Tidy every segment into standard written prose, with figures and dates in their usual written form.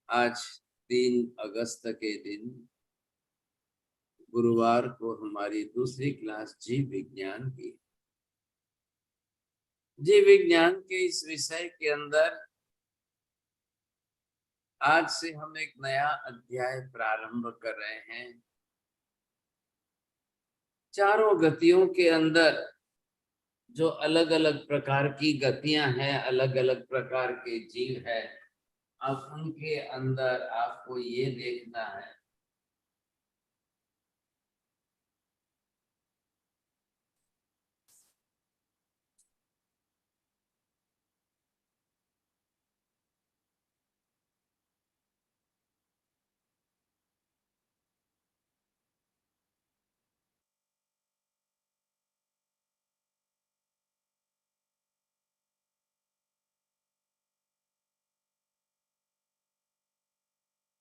आज 3 अगस्त के दिन गुरुवार को हमारी दूसरी क्लास जीव विज्ञान की। जीव विज्ञान के इस विषय के अंदर आज से हम एक नया अध्याय प्रारंभ कर रहे हैं। चारों गतियों के अंदर जो अलग अलग प्रकार की गतियां हैं, अलग अलग प्रकार के जीव है, अब उनके अंदर आपको ये देखना है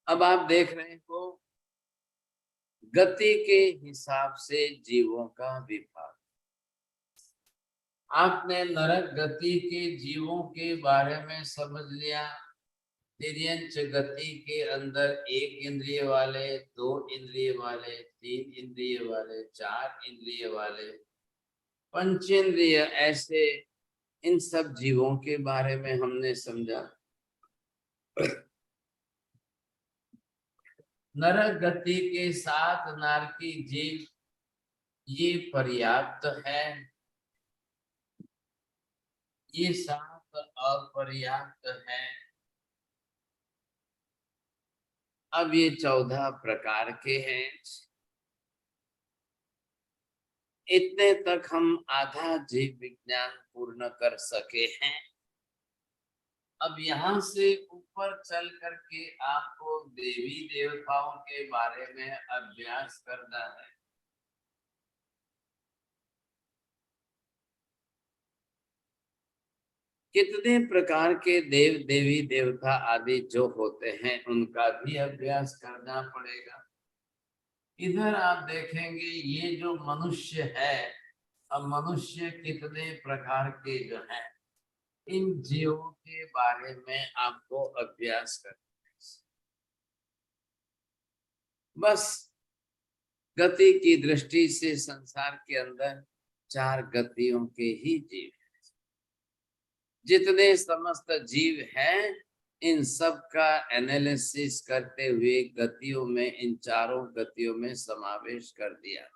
अब आप देख रहे हो गति के हिसाब से जीवों का विभाग। आपने नरक गति के जीवों के बारे में समझ लिया। तिर्यंच गति के अंदर 1 इंद्रिय वाले, 2 इंद्रिय वाले, 3 इंद्रिय वाले, 4 इंद्रिय वाले, पंचेंद्रिय, ऐसे इन सब जीवों के बारे में हमने समझा। नरक गति के 7 नारकी जीव ये पर्याप्त है, ये 7 अपर्याप्त है। अब ये 14 प्रकार के हैं। इतने तक हम आधा जीव विज्ञान पूर्ण कर सके हैं। अब यहाँ से ऊपर चल करके आपको देवी देवताओं के बारे में अभ्यास करना है। कितने प्रकार के देव देवी देवता आदि जो होते हैं उनका भी अभ्यास करना पड़ेगा। इधर आप देखेंगे ये जो मनुष्य है, अब मनुष्य कितने प्रकार के जो है, इन जीवों के बारे में आपको अभ्यास करना है। बस गति की दृष्टि से संसार के अंदर 4 गतियों के ही जीव हैं। जितने समस्त जीव हैं इन सब का एनालिसिस करते हुए गतियों में, इन चारों गतियों में समावेश कर दिया।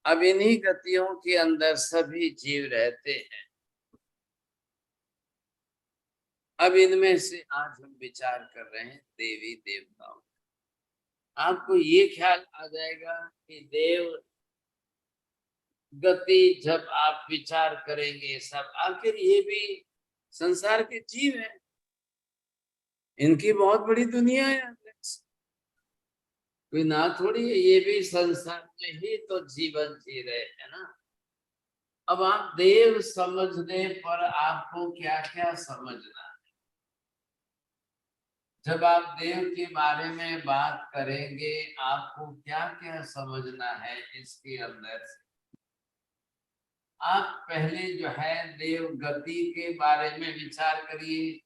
अब इन्हीं गतियों के अंदर सभी जीव रहते हैं। अब इनमें से आज हम विचार कर रहे हैं देवी देवताओं। आपको ये ख्याल आ जाएगा कि देव गति जब आप विचार करेंगे, सब आखिर ये भी संसार के जीव हैं, इनकी बहुत बड़ी दुनिया है, कोई ना थोड़ी है, ये भी संसार में ही तो जीवन जी रहे हैं ना। अब आप देव समझने पर आपको क्या क्या समझना है। जब आप देव के बारे में बात करेंगे आपको क्या क्या समझना है इसके अंदर से। आप पहले जो है देव गति के बारे में विचार करिए।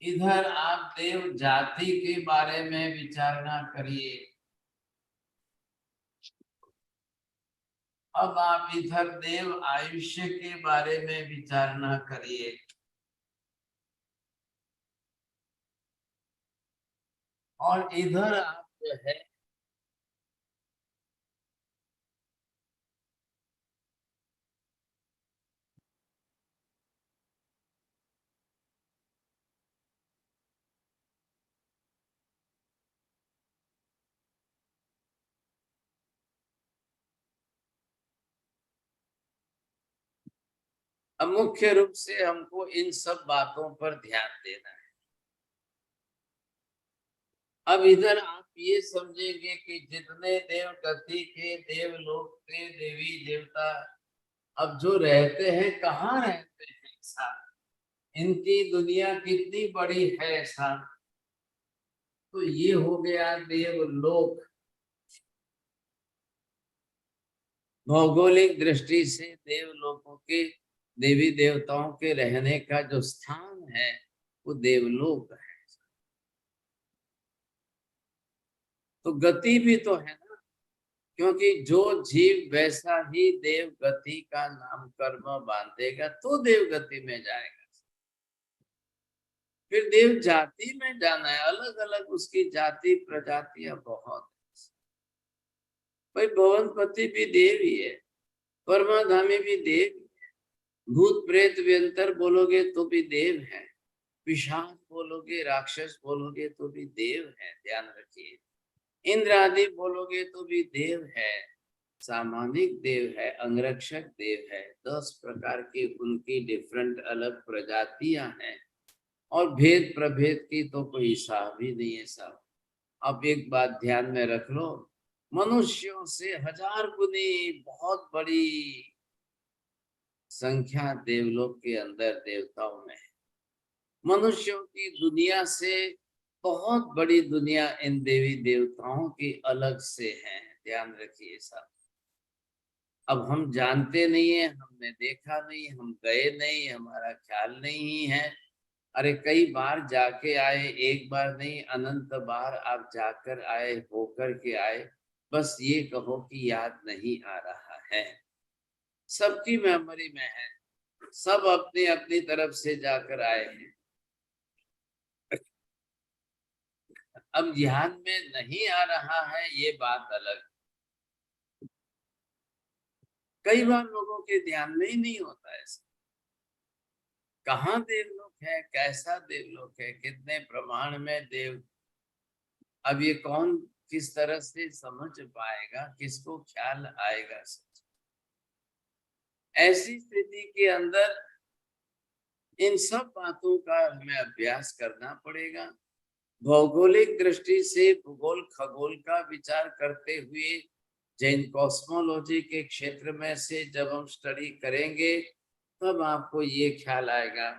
इधर आप देव जाति के बारे में विचारना करिए। अब आप इधर देव आयुष्य के बारे में विचारना करिए। और इधर आप जो है अब मुख्य रूप से हमको इन सब बातों पर ध्यान देना है। अब इधर आप ये समझेंगे कि जितने देव गति के, देवलोक के देवी देवता अब जो रहते हैं, कहाँ रहते हैं साथ, इनकी दुनिया कितनी बड़ी है साथ। तो ये हो गया देवलोक। भौगोलिक दृष्टि से देवलोकों के देवी देवताओं के रहने का जो स्थान है वो देवलोक है। तो गति भी तो है ना, क्योंकि जो जीव वैसा ही देव गति का नाम कर्म बांधेगा तो देव गति में जाएगा। फिर देव जाति में जाना है, अलग अलग उसकी जाति प्रजातियां बहुत। भाई भवनपति भी देव ही है, परमाधामी भी देव, भूत प्रेत व्यंतर बोलोगे तो भी देव है, पिशाच बोलोगे राक्षस बोलोगे तो भी देव है, ध्यान रखिए। इंद्र आदि बोलोगे तो भी देव है, सामानिक देव है, अंगरक्षक देव है। 10 प्रकार की उनकी डिफरेंट अलग प्रजातियां हैं और भेद प्रभेद की तो कोई हिसाब ही नहीं है साहब। अब एक बात ध्यान में रख लो, मनुष्यों से 1000 गुनी बहुत बड़ी संख्या देवलोक के अंदर देवताओं में है। मनुष्यों की दुनिया से बहुत बड़ी दुनिया इन देवी देवताओं की अलग से है, ध्यान रखिए साहब। अब हम जानते नहीं है, हमने देखा नहीं, हम गए नहीं, हमारा ख्याल नहीं है। अरे कई बार जाके आए, एक बार नहीं अनंत बार आप जाकर आए, होकर के आए, बस ये कहो कि याद नहीं आ रहा है। सबकी मेमोरी में है, सब अपनी अपनी तरफ से जाकर आए हैं। अब ध्यान में नहीं आ रहा है ये बात अलग। कई बार लोगों के ध्यान में ही नहीं होता है कहाँ देवलोक है, कैसा देवलोक है, कितने प्रमाण में देव। अब ये कौन किस तरह से समझ पाएगा, किसको ख्याल आएगा। ऐसी स्थिति के अंदर इन सब बातों का हमें अभ्यास करना पड़ेगा। भौगोलिक दृष्टि से भूगोल खगोल का विचार करते हुए जैन कॉस्मोलॉजी के क्षेत्र में से जब हम स्टडी करेंगे तब आपको ये ख्याल आएगा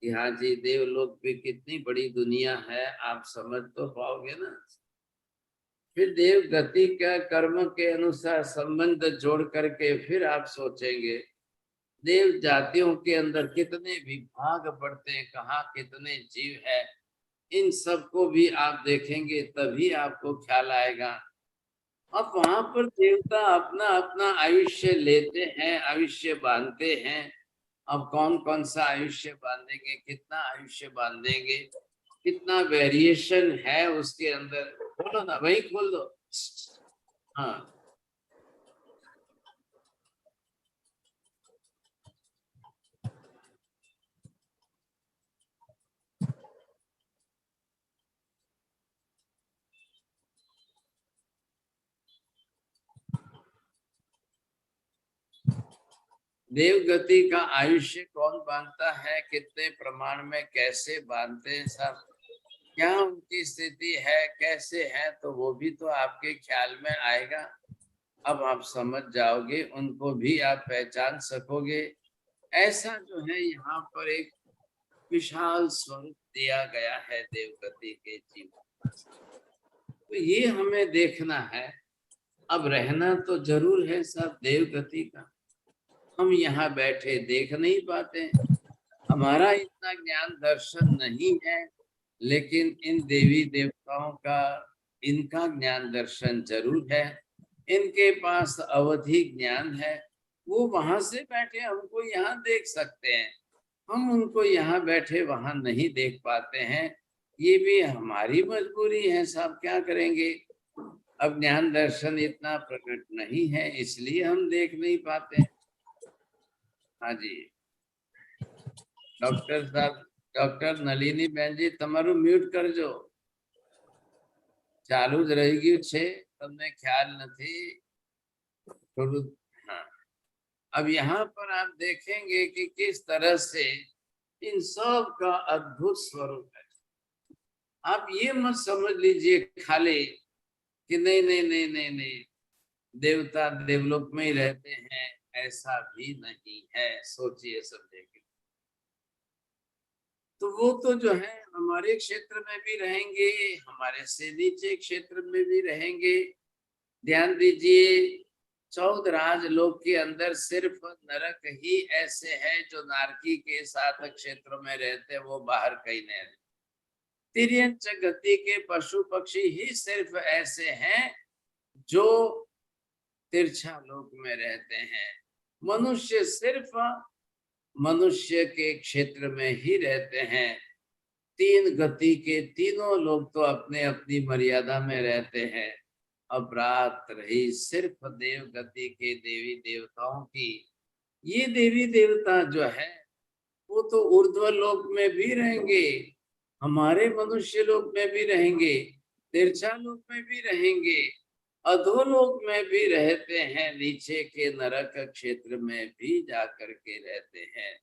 कि हाँ जी देवलोक भी कितनी बड़ी दुनिया है, आप समझ तो पाओगे ना। फिर देव गति का कर्म के अनुसार संबंध जोड़ करके फिर आप सोचेंगे देव जातियों के अंदर कितने विभाग पड़ते हैं, कहाँ कितने जीव है, इन सबको भी आप देखेंगे तभी आपको ख्याल आएगा। अब वहां पर देवता अपना अपना आयुष्य लेते हैं, आयुष्य बांधते हैं। अब कौन कौन सा आयुष्य बांधेंगे, कितना आयुष्य बांधेंगे, कितना वेरिएशन है उसके अंदर। खोलो ना वही खोल दो। हाँ देव गति का आयुष्य कौन बांधता है, कितने प्रमाण में, कैसे बांधते हैं सब, क्या उनकी स्थिति है, कैसे है, तो वो भी तो आपके ख्याल में आएगा। अब आप समझ जाओगे, उनको भी आप पहचान सकोगे। ऐसा जो है यहाँ पर एक विशाल स्वरूप दिया गया है देवगति के जीवन। तो ये हमें देखना है। अब रहना तो जरूर है सब देवगति का, हम यहाँ बैठे देख नहीं पाते, हमारा इतना ज्ञान दर्शन नहीं है, लेकिन इन देवी देवताओं का इनका ज्ञान दर्शन जरूर है। इनके पास अवधि ज्ञान है, वो वहां से बैठे हमको यहाँ देख सकते हैं, हम उनको यहाँ बैठे वहां नहीं देख पाते हैं। ये भी हमारी मजबूरी है साहब, क्या करेंगे। अब ज्ञान दर्शन इतना प्रकट नहीं है इसलिए हम देख नहीं पाते हैं। हाँ जी डॉक्टर साहब, डॉक्टर नलिनी बहन जी तमारू म्यूट करजो, चालू ज रही गયું છે, તમને ख्याल નથી થોડું। हाँ अब यहाँ पर आप देखेंगे कि किस तरह से इन सब का अद्भुत स्वरूप है। आप ये मत समझ लीजिए खाली कि नहीं नहीं नहीं नहीं नहीं देवता देवलोक में ही रहते हैं, ऐसा भी नहीं है। सोचिए समझेंगे तो वो तो जो है हमारे क्षेत्र में भी रहेंगे, हमारे से नीचे क्षेत्र में भी रहेंगे। ध्यान दीजिए 14 राजलोक के अंदर सिर्फ नरक ही ऐसे हैं जो नारकी के 7 क्षेत्रों में रहते, वो बाहर कहीं नहीं रहते। तिर्यंच गति के पशु पक्षी ही सिर्फ ऐसे हैं जो तिरछा लोक में रहते हैं। मनुष्य सिर्फ मनुष्य के क्षेत्र में ही रहते हैं। 3 गति के तीनों लोग तो अपने अपनी मर्यादा में रहते हैं। अब बात रही सिर्फ देव गति के देवी देवताओं की। ये देवी देवता जो है वो तो ऊर्ध्व लोक में भी रहेंगे, हमारे मनुष्य लोक में भी रहेंगे, तिरछा लोक में भी रहेंगे, अधोलोक में भी रहते हैं, नीचे के नरक क्षेत्र में भी जाकर के रहते हैं।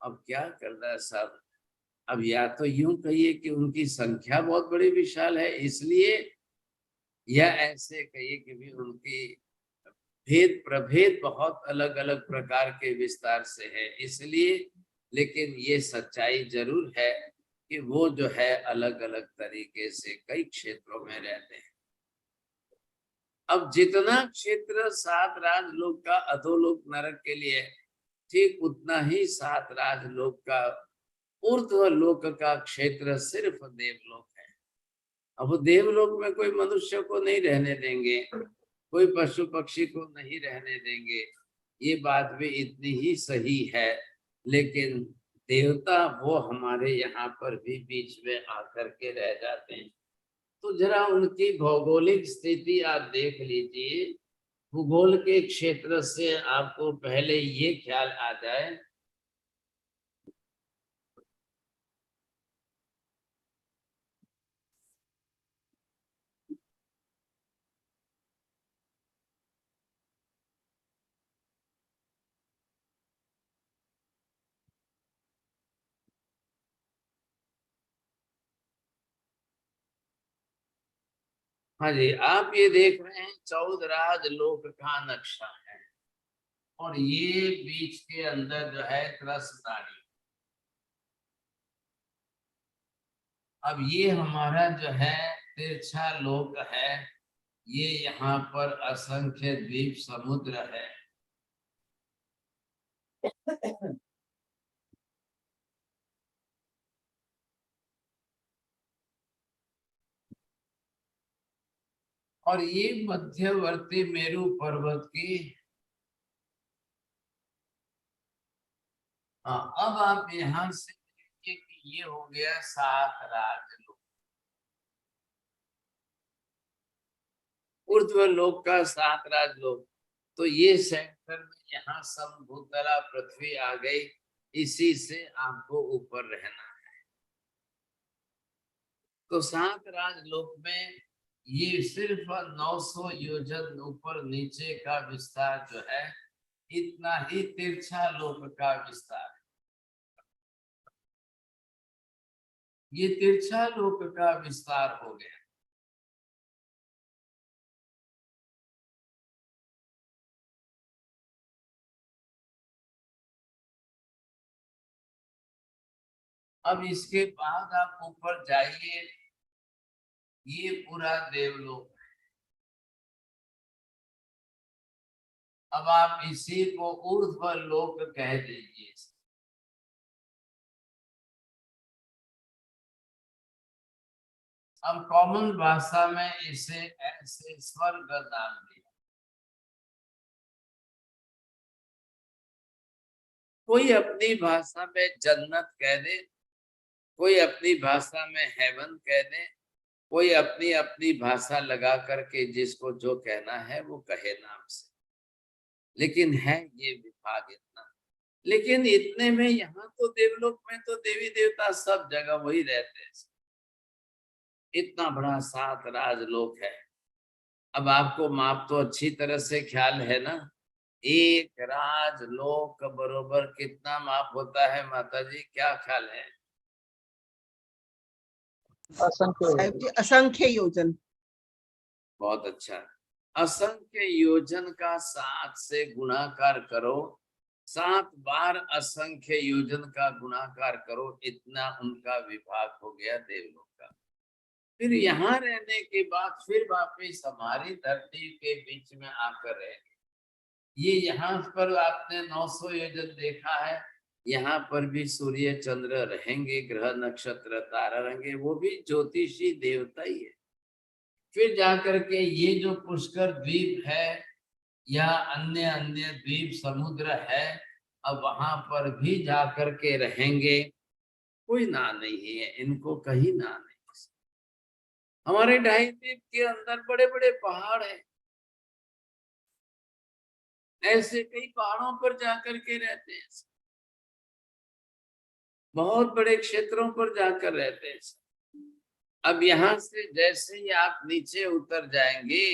अब क्या करना है साहब? अब या तो यूं कहिए कि उनकी संख्या बहुत बड़ी विशाल है इसलिए, या ऐसे कहिए कि भी उनकी भेद प्रभेद बहुत अलग अलग प्रकार के विस्तार से है इसलिए। लेकिन ये सच्चाई जरूर है कि वो जो है अलग अलग तरीके से कई क्षेत्रों में रहते हैं। अब जितना क्षेत्र 7 राजलोक का अधोलोक नरक के लिए, ठीक उतना ही 7 राजलोक का ऊर्ध्व लोक का क्षेत्र सिर्फ देवलोक है। अब देवलोक में कोई मनुष्य को नहीं रहने देंगे, कोई पशु पक्षी को नहीं रहने देंगे, ये बात भी इतनी ही सही है। लेकिन देवता वो हमारे यहाँ पर भी बीच में आकर के रह जाते हैं। तो जरा उनकी भौगोलिक स्थिति आप देख लीजिए। भूगोल के क्षेत्र से आपको पहले ये ख्याल आ जाए हाँ जी, आप ये देख रहे हैं 14 राजलोक का नक्शा है और ये बीच के अंदर जो है त्रसदारी। अब ये हमारा जो है तिरछा लोक है, ये यहाँ पर असंख्य द्वीप समुद्र है। और ये मध्यवर्ती मेरू पर्वत की। हाँ, अब आप यहाँ से देखिए कि ये हो गया 7 राजलोक, ऊर्ध्व लोक का 7 राजलोक। तो ये सेंटर में यहाँ समभूतला पृथ्वी आ गई, इसी से आपको ऊपर रहना है। तो 7 राजलोक में ये सिर्फ 900 योजन ऊपर नीचे का विस्तार जो है, इतना ही तिरछा लोक का विस्तार। ये तिरछा लोक का विस्तार हो गया। अब इसके बाद आप ऊपर जाइए, ये पूरा देवलोक है। अब आप इसी को ऊर्ध्व लोक कह दीजिए। अब कॉमन भाषा में इसे ऐसे स्वर्ग नाम दिया। कोई अपनी भाषा में जन्नत कह दे, कोई अपनी भाषा में हेवन कह दे, कोई अपनी अपनी भाषा लगा करके जिसको जो कहना है वो कहे नाम से। लेकिन है ये विभाग इतना। लेकिन इतने में यहाँ तो देवलोक में तो देवी देवता सब जगह वही रहते हैं। इतना बड़ा 7 राजलोक है। अब आपको माप तो अच्छी तरह से ख्याल है ना? एक राजलोक बरोबर कितना माप होता है माता जी, क्या ख्याल है? असंख्य योजन। बहुत अच्छा। असंख्य योजन का 7 से गुणाकार करो, 7 बार असंख्य योजन का गुणाकार करो, इतना उनका विभाग हो गया देवलोक का। फिर यहाँ रहने के बाद फिर वापिस हमारी धरती के बीच में आकर रहे। ये यहाँ पर आपने 900 योजन देखा है, यहाँ पर भी सूर्य चंद्र रहेंगे, ग्रह नक्षत्र तारा रहेंगे, वो भी ज्योतिषी देवता ही है। फिर जाकर के ये जो पुष्कर द्वीप है या अन्य अन्य द्वीप समुद्र है, अब वहां पर भी जाकर के रहेंगे, कोई ना नहीं है इनको, कहीं ना नहीं। हमारे ढाई द्वीप के अंदर बड़े बड़े पहाड़ हैं, ऐसे कई पहाड़ों पर जाकर के रहते हैं, बहुत बड़े क्षेत्रों पर जाकर रहते हैं। अब यहाँ से जैसे ही आप नीचे उतर जाएंगे,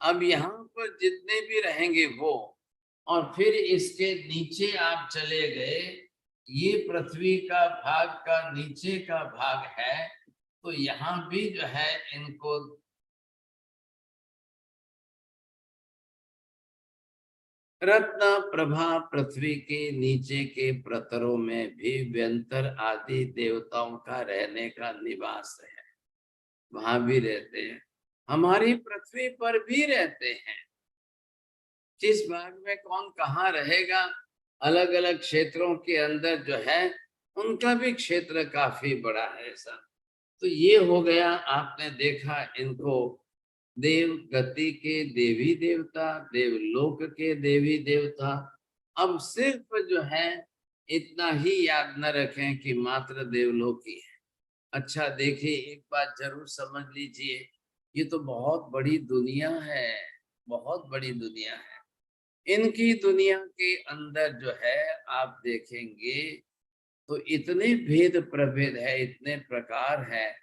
अब यहाँ पर जितने भी रहेंगे वो, और फिर इसके नीचे आप चले गए, ये पृथ्वी का भाग का नीचे का भाग है, तो यहाँ भी जो है इनको रत्न प्रभा पृथ्वी के नीचे के प्रतरों में भी व्यंतर आदि देवताओं का रहने का निवास है, वहां भी रहते हैं, हमारी पृथ्वी पर भी रहते हैं। किस भाग में कौन कहाँ रहेगा, अलग अलग क्षेत्रों के अंदर जो है उनका भी क्षेत्र काफी बड़ा है ऐसा। तो ये हो गया, आपने देखा इनको देव गति के देवी देवता, देवलोक के देवी देवता। अब सिर्फ जो है इतना ही याद न रखें कि मात्र देवलोक ही है। अच्छा देखिए, एक बात जरूर समझ लीजिए, ये तो बहुत बड़ी दुनिया है, बहुत बड़ी दुनिया है। इनकी दुनिया के अंदर जो है आप देखेंगे तो इतने भेद प्रभेद है, इतने प्रकार है।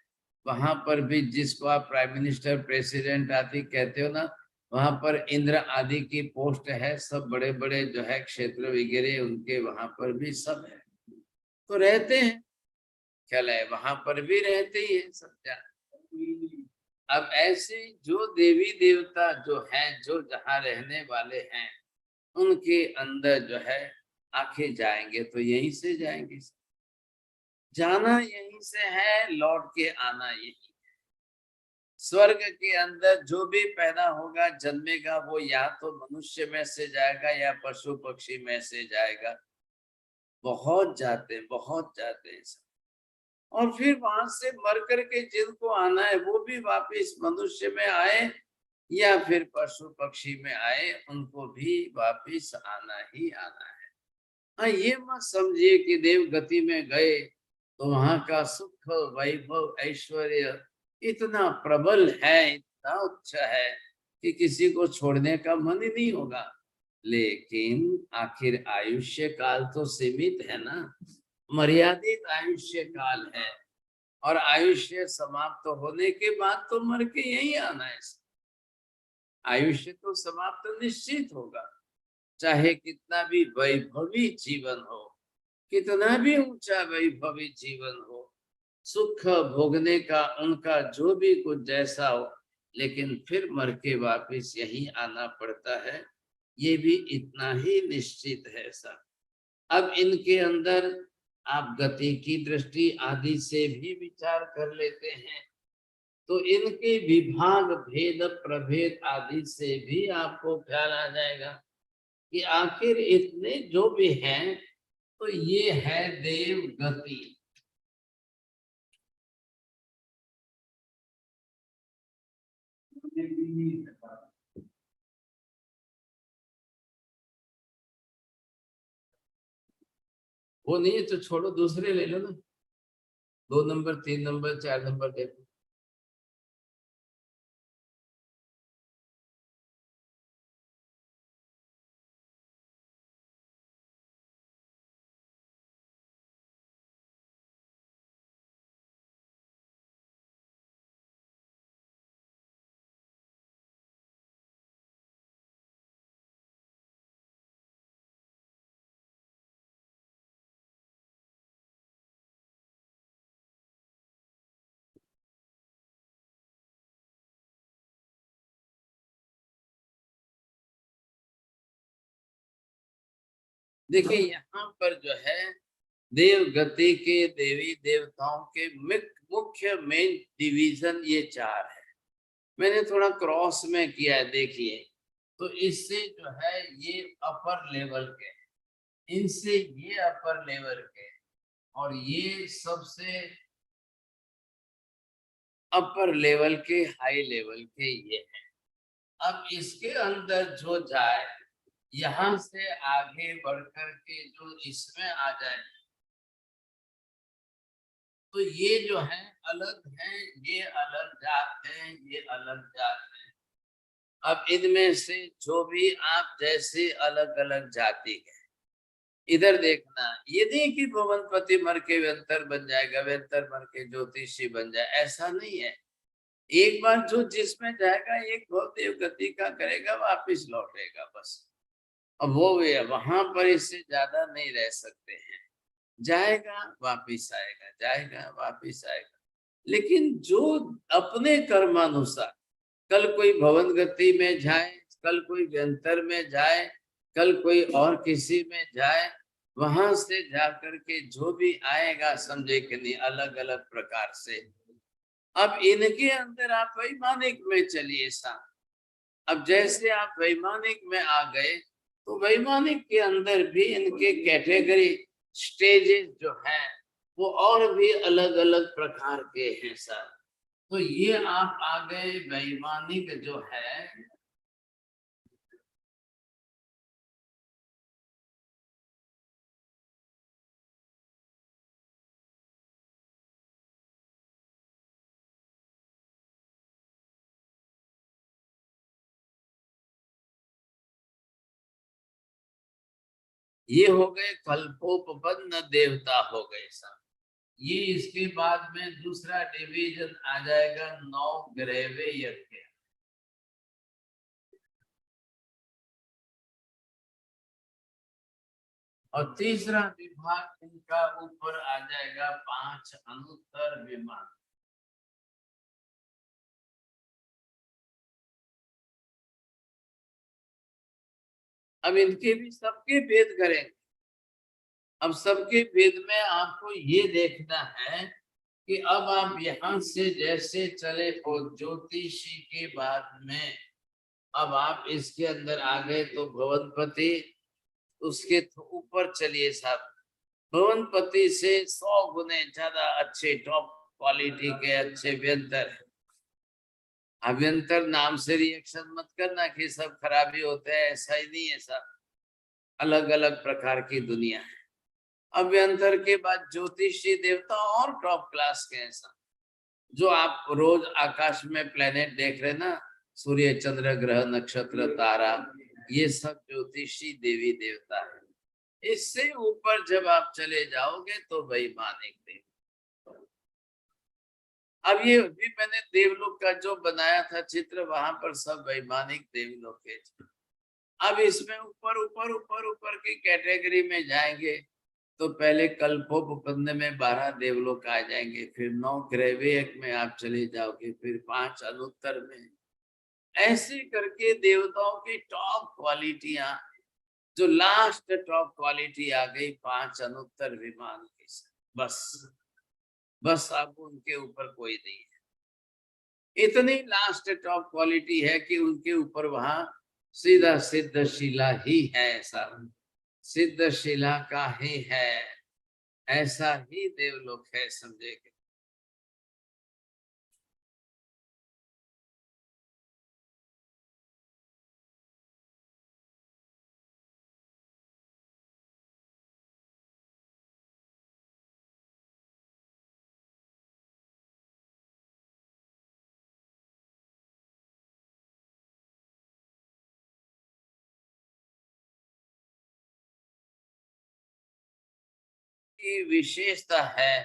वहां पर भी जिसको आप प्राइम मिनिस्टर प्रेसिडेंट आदि कहते हो ना, वहां पर इंद्र आदि की पोस्ट है, सब बड़े बड़े जो है क्षेत्र वगैरह उनके वहां पर भी सब है, तो रहते हैं, ख्याल है वहां पर भी रहते ही है सब जान। अब ऐसे जो देवी देवता जो हैं, जो जहाँ रहने वाले हैं, उनके अंदर जो है आखिर जाएंगे तो यहीं से जाएंगे, जाना यहीं से है, लौट के आना यही। स्वर्ग के अंदर जो भी पैदा होगा जन्मेगा, वो या तो मनुष्य में से जाएगा या पशु पक्षी में से जाएगा, बहुत जाते हैं, बहुत जाते हैं सब। और फिर वहां से मर करके जिनको आना है वो भी वापिस मनुष्य में आए या फिर पशु पक्षी में आए, उनको भी वापिस आना ही आना है। हाँ, ये मत समझिए कि देव गति में गए तो वहां का सुख वैभव ऐश्वर्य इतना प्रबल है, इतना उच्च है कि किसी को छोड़ने का मन ही नहीं होगा। लेकिन आखिर आयुष्य काल तो सीमित है ना, मर्यादित आयुष्य काल है, और आयुष्य समाप्त होने के बाद तो मर के यही आना है। आयुष्य तो समाप्त निश्चित होगा, चाहे कितना भी वैभवी जीवन हो, कितना भी ऊंचा वैभवी जीवन हो, सुख भोगने का उनका जो भी कुछ जैसा हो, लेकिन फिर मर के वापिस यही आना पड़ता है, ये भी इतना ही निश्चित है सब। अब इनके अंदर आप गति की दृष्टि आदि से भी विचार कर लेते हैं, तो इनके विभाग भेद प्रभेद आदि से भी आपको ख्याल आ जाएगा कि आखिर इतने जो भी हैं, तो ये है देव गति। वो नहीं है तो छोड़ो, दूसरे ले लो ना, 2 नंबर 3 नंबर 4 नंबर देखो। देखिए यहाँ पर जो है देव गति के देवी देवताओं के मुख्य मेन डिवीजन ये चार है। मैंने थोड़ा क्रॉस में किया है, देखिए। तो इससे जो है ये अपर लेवल के, इनसे ये अपर लेवल के, और ये सबसे अपर लेवल के, हाई लेवल के ये है। अब इसके अंदर जो जाए, यहाँ से आगे बढ़कर के जो इसमें आ जाए, तो ये जो है अलग है, ये अलग जात है, ये अलग जात है। अब इनमें से जो भी आप जैसे अलग अलग जाति के, इधर देखना, ये नहीं कि भुवनपति मर के व्यंतर बन जाएगा, व्यंतर मर के ज्योतिषी बन जाए, ऐसा नहीं है। एक बार जो जिसमें जाएगा, एक भवदेव गति का करेगा, वापिस लौटेगा बस। अब वो वहां पर इससे ज्यादा नहीं रह सकते हैं। जाएगा वापिस आएगा, जाएगा वापिस आएगा। लेकिन जो अपने कर्मानुसार, कल कोई भवन गति में जाए, कल कोई व्यंतर में जाए, कल कोई और किसी में जाए, वहां से जाकर के जो भी आएगा, समझे कि नहीं, अलग अलग प्रकार से। अब इनके अंदर आप वैमानिक में चलिए साहब। अब जैसे आप वैमानिक में आ गए, तो वैमानिक के अंदर भी इनके कैटेगरी स्टेजेस जो हैं, वो और भी अलग अलग प्रकार के हैं सर। तो ये आप आ गए वैमानिक जो है, ये हो गए कल्पोपन्न देवता हो गए सर। ये इसके बाद में दूसरा डिवीजन आ जाएगा नौ ग्रहवे यज्ञ। और तीसरा विभाग इनका ऊपर आ जाएगा पांच अनुत्तर विमान। अब इनके भी सबके भेद करेंगे। अब सबके भेद में आपको ये देखना है कि अब आप यहाँ से जैसे चले हो ज्योतिषी के बाद में, अब आप इसके अंदर आ गए तो भवनपति, उसके ऊपर चलिए साहब। भवनपति से 100 गुने ज्यादा अच्छे टॉप क्वालिटी के अच्छे व्यंतर है। अभ्यंतर नाम से रिएक्शन मत करना कि सब खराबी होते हैं, ऐसा ही नहीं है सब, अलग अलग प्रकार की दुनिया है। अभ्यंतर के बाद ज्योतिषी देवता और टॉप क्लास के हैं सब। जो आप रोज आकाश में प्लेनेट देख रहे ना, सूर्य चंद्र ग्रह नक्षत्र तारा, ये सब ज्योतिषी देवी देवता है। इससे ऊपर जब आप चले जाओगे तो वैमानिक देव। अब ये भी मैंने देवलोक का जो बनाया था चित्र, वहां पर सब वैमानिक देवलोक है। अब इसमें ऊपर ऊपर ऊपर ऊपर की कैटेगरी में जाएंगे तो पहले कल्पोपन्न में 12 देवलोक आ जाएंगे, फिर 9 ग्रहवेयक में आप चले जाओगे, फिर 5 अनुत्तर में। ऐसे करके देवताओं की टॉप क्वालिटियां, जो लास्ट टॉप क्वालिटी आ गई 5 अनुत्तर विमान की, बस। बस अब उनके ऊपर कोई नहीं है। इतनी लास्ट टॉप क्वालिटी है कि उनके ऊपर वहां सीधा सिद्ध शिला ही है। ऐसा सिद्ध शिला का ही है, ऐसा ही देवलोक है, समझे। की विशेषता है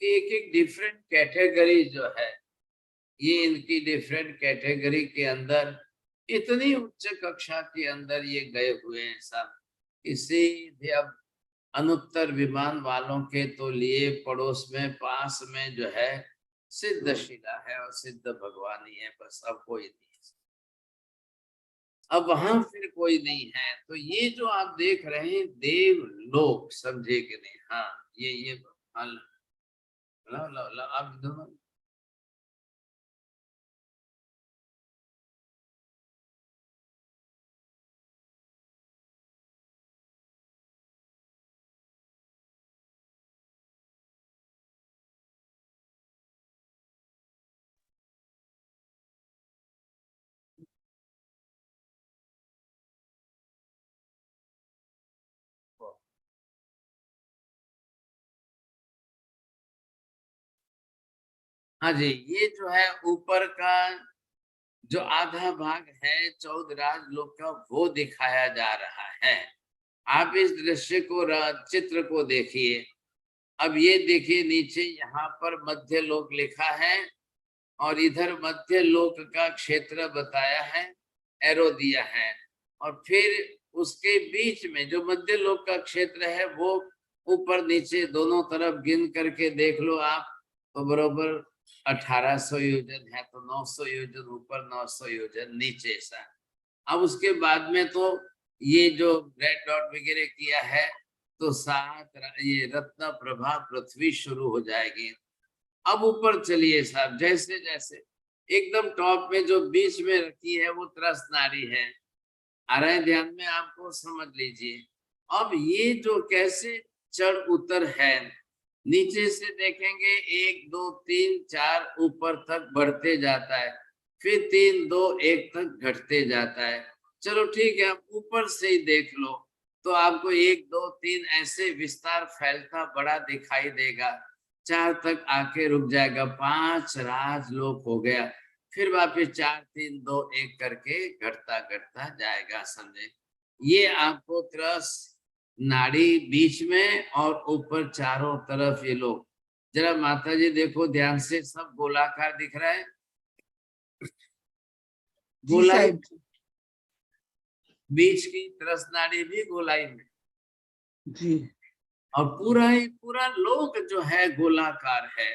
कि एक एक डिफरेंट कैटेगरी जो है, ये इनकी डिफरेंट कैटेगरी के अंदर इतनी उच्च कक्षा के अंदर ये गए हुए हैं सब। इसी अब अनुत्तर विमान वालों के तो लिए पड़ोस में पास में जो है सिद्ध शिला है और सिद्ध भगवान ही है, बस अब कोई नहीं है। अब वहां फिर कोई नहीं है। तो ये जो आप देख रहे हैं देव लोक, समझे कि नहीं? हाँ, ये हाँ, आप दोनों। हाँ जी, ये जो है ऊपर का जो आधा भाग है चौदराज लोक का, वो दिखाया जा रहा है। आप इस दृश्य को, चित्र को देखिए। अब ये देखिए नीचे यहाँ पर मध्य लोक लिखा है और इधर मध्य लोक का क्षेत्र बताया है, एरो दिया है। और फिर उसके बीच में जो मध्य लोक का क्षेत्र है वो ऊपर नीचे दोनों तरफ गिन करके देख लो आप, तो बरोबर 1800 योजन है। तो 900 योजन ऊपर, 900 योजन नीचे ऐसा। अब उसके बाद में तो ये जो रेड डॉट वगैरह किया है, तो ये रत्न प्रभा पृथ्वी शुरू हो जाएगी। अब ऊपर चलिए साहब, जैसे जैसे एकदम टॉप में जो बीच में रखी है वो त्रस नाड़ी है। आ रहा है ध्यान में आपको? समझ लीजिए। अब ये जो कैसे चढ़ उतर है, नीचे से देखेंगे 1 2 3 4 ऊपर तक बढ़ते जाता है, फिर 3 2 1 तक घटते जाता है। चलो ठीक है, आप ऊपर से ही देख लो तो आपको 1 2 3 ऐसे विस्तार फैलता बड़ा दिखाई देगा। 4 तक आके रुक जाएगा, 5 राजलोक हो गया, फिर वापिस 4 3 2 1 करके घटता घटता जाएगा, समझे? ये आपको त्रस नाड़ी बीच में और ऊपर चारों तरफ ये लोग। जरा माता जी देखो ध्यान से, सब गोलाकार दिख रहा है, जी गोलाई साहब। बीच की त्रस नाड़ी भी गोलाई में, जी। और पूरा ही पूरा लोक जो है गोलाकार है।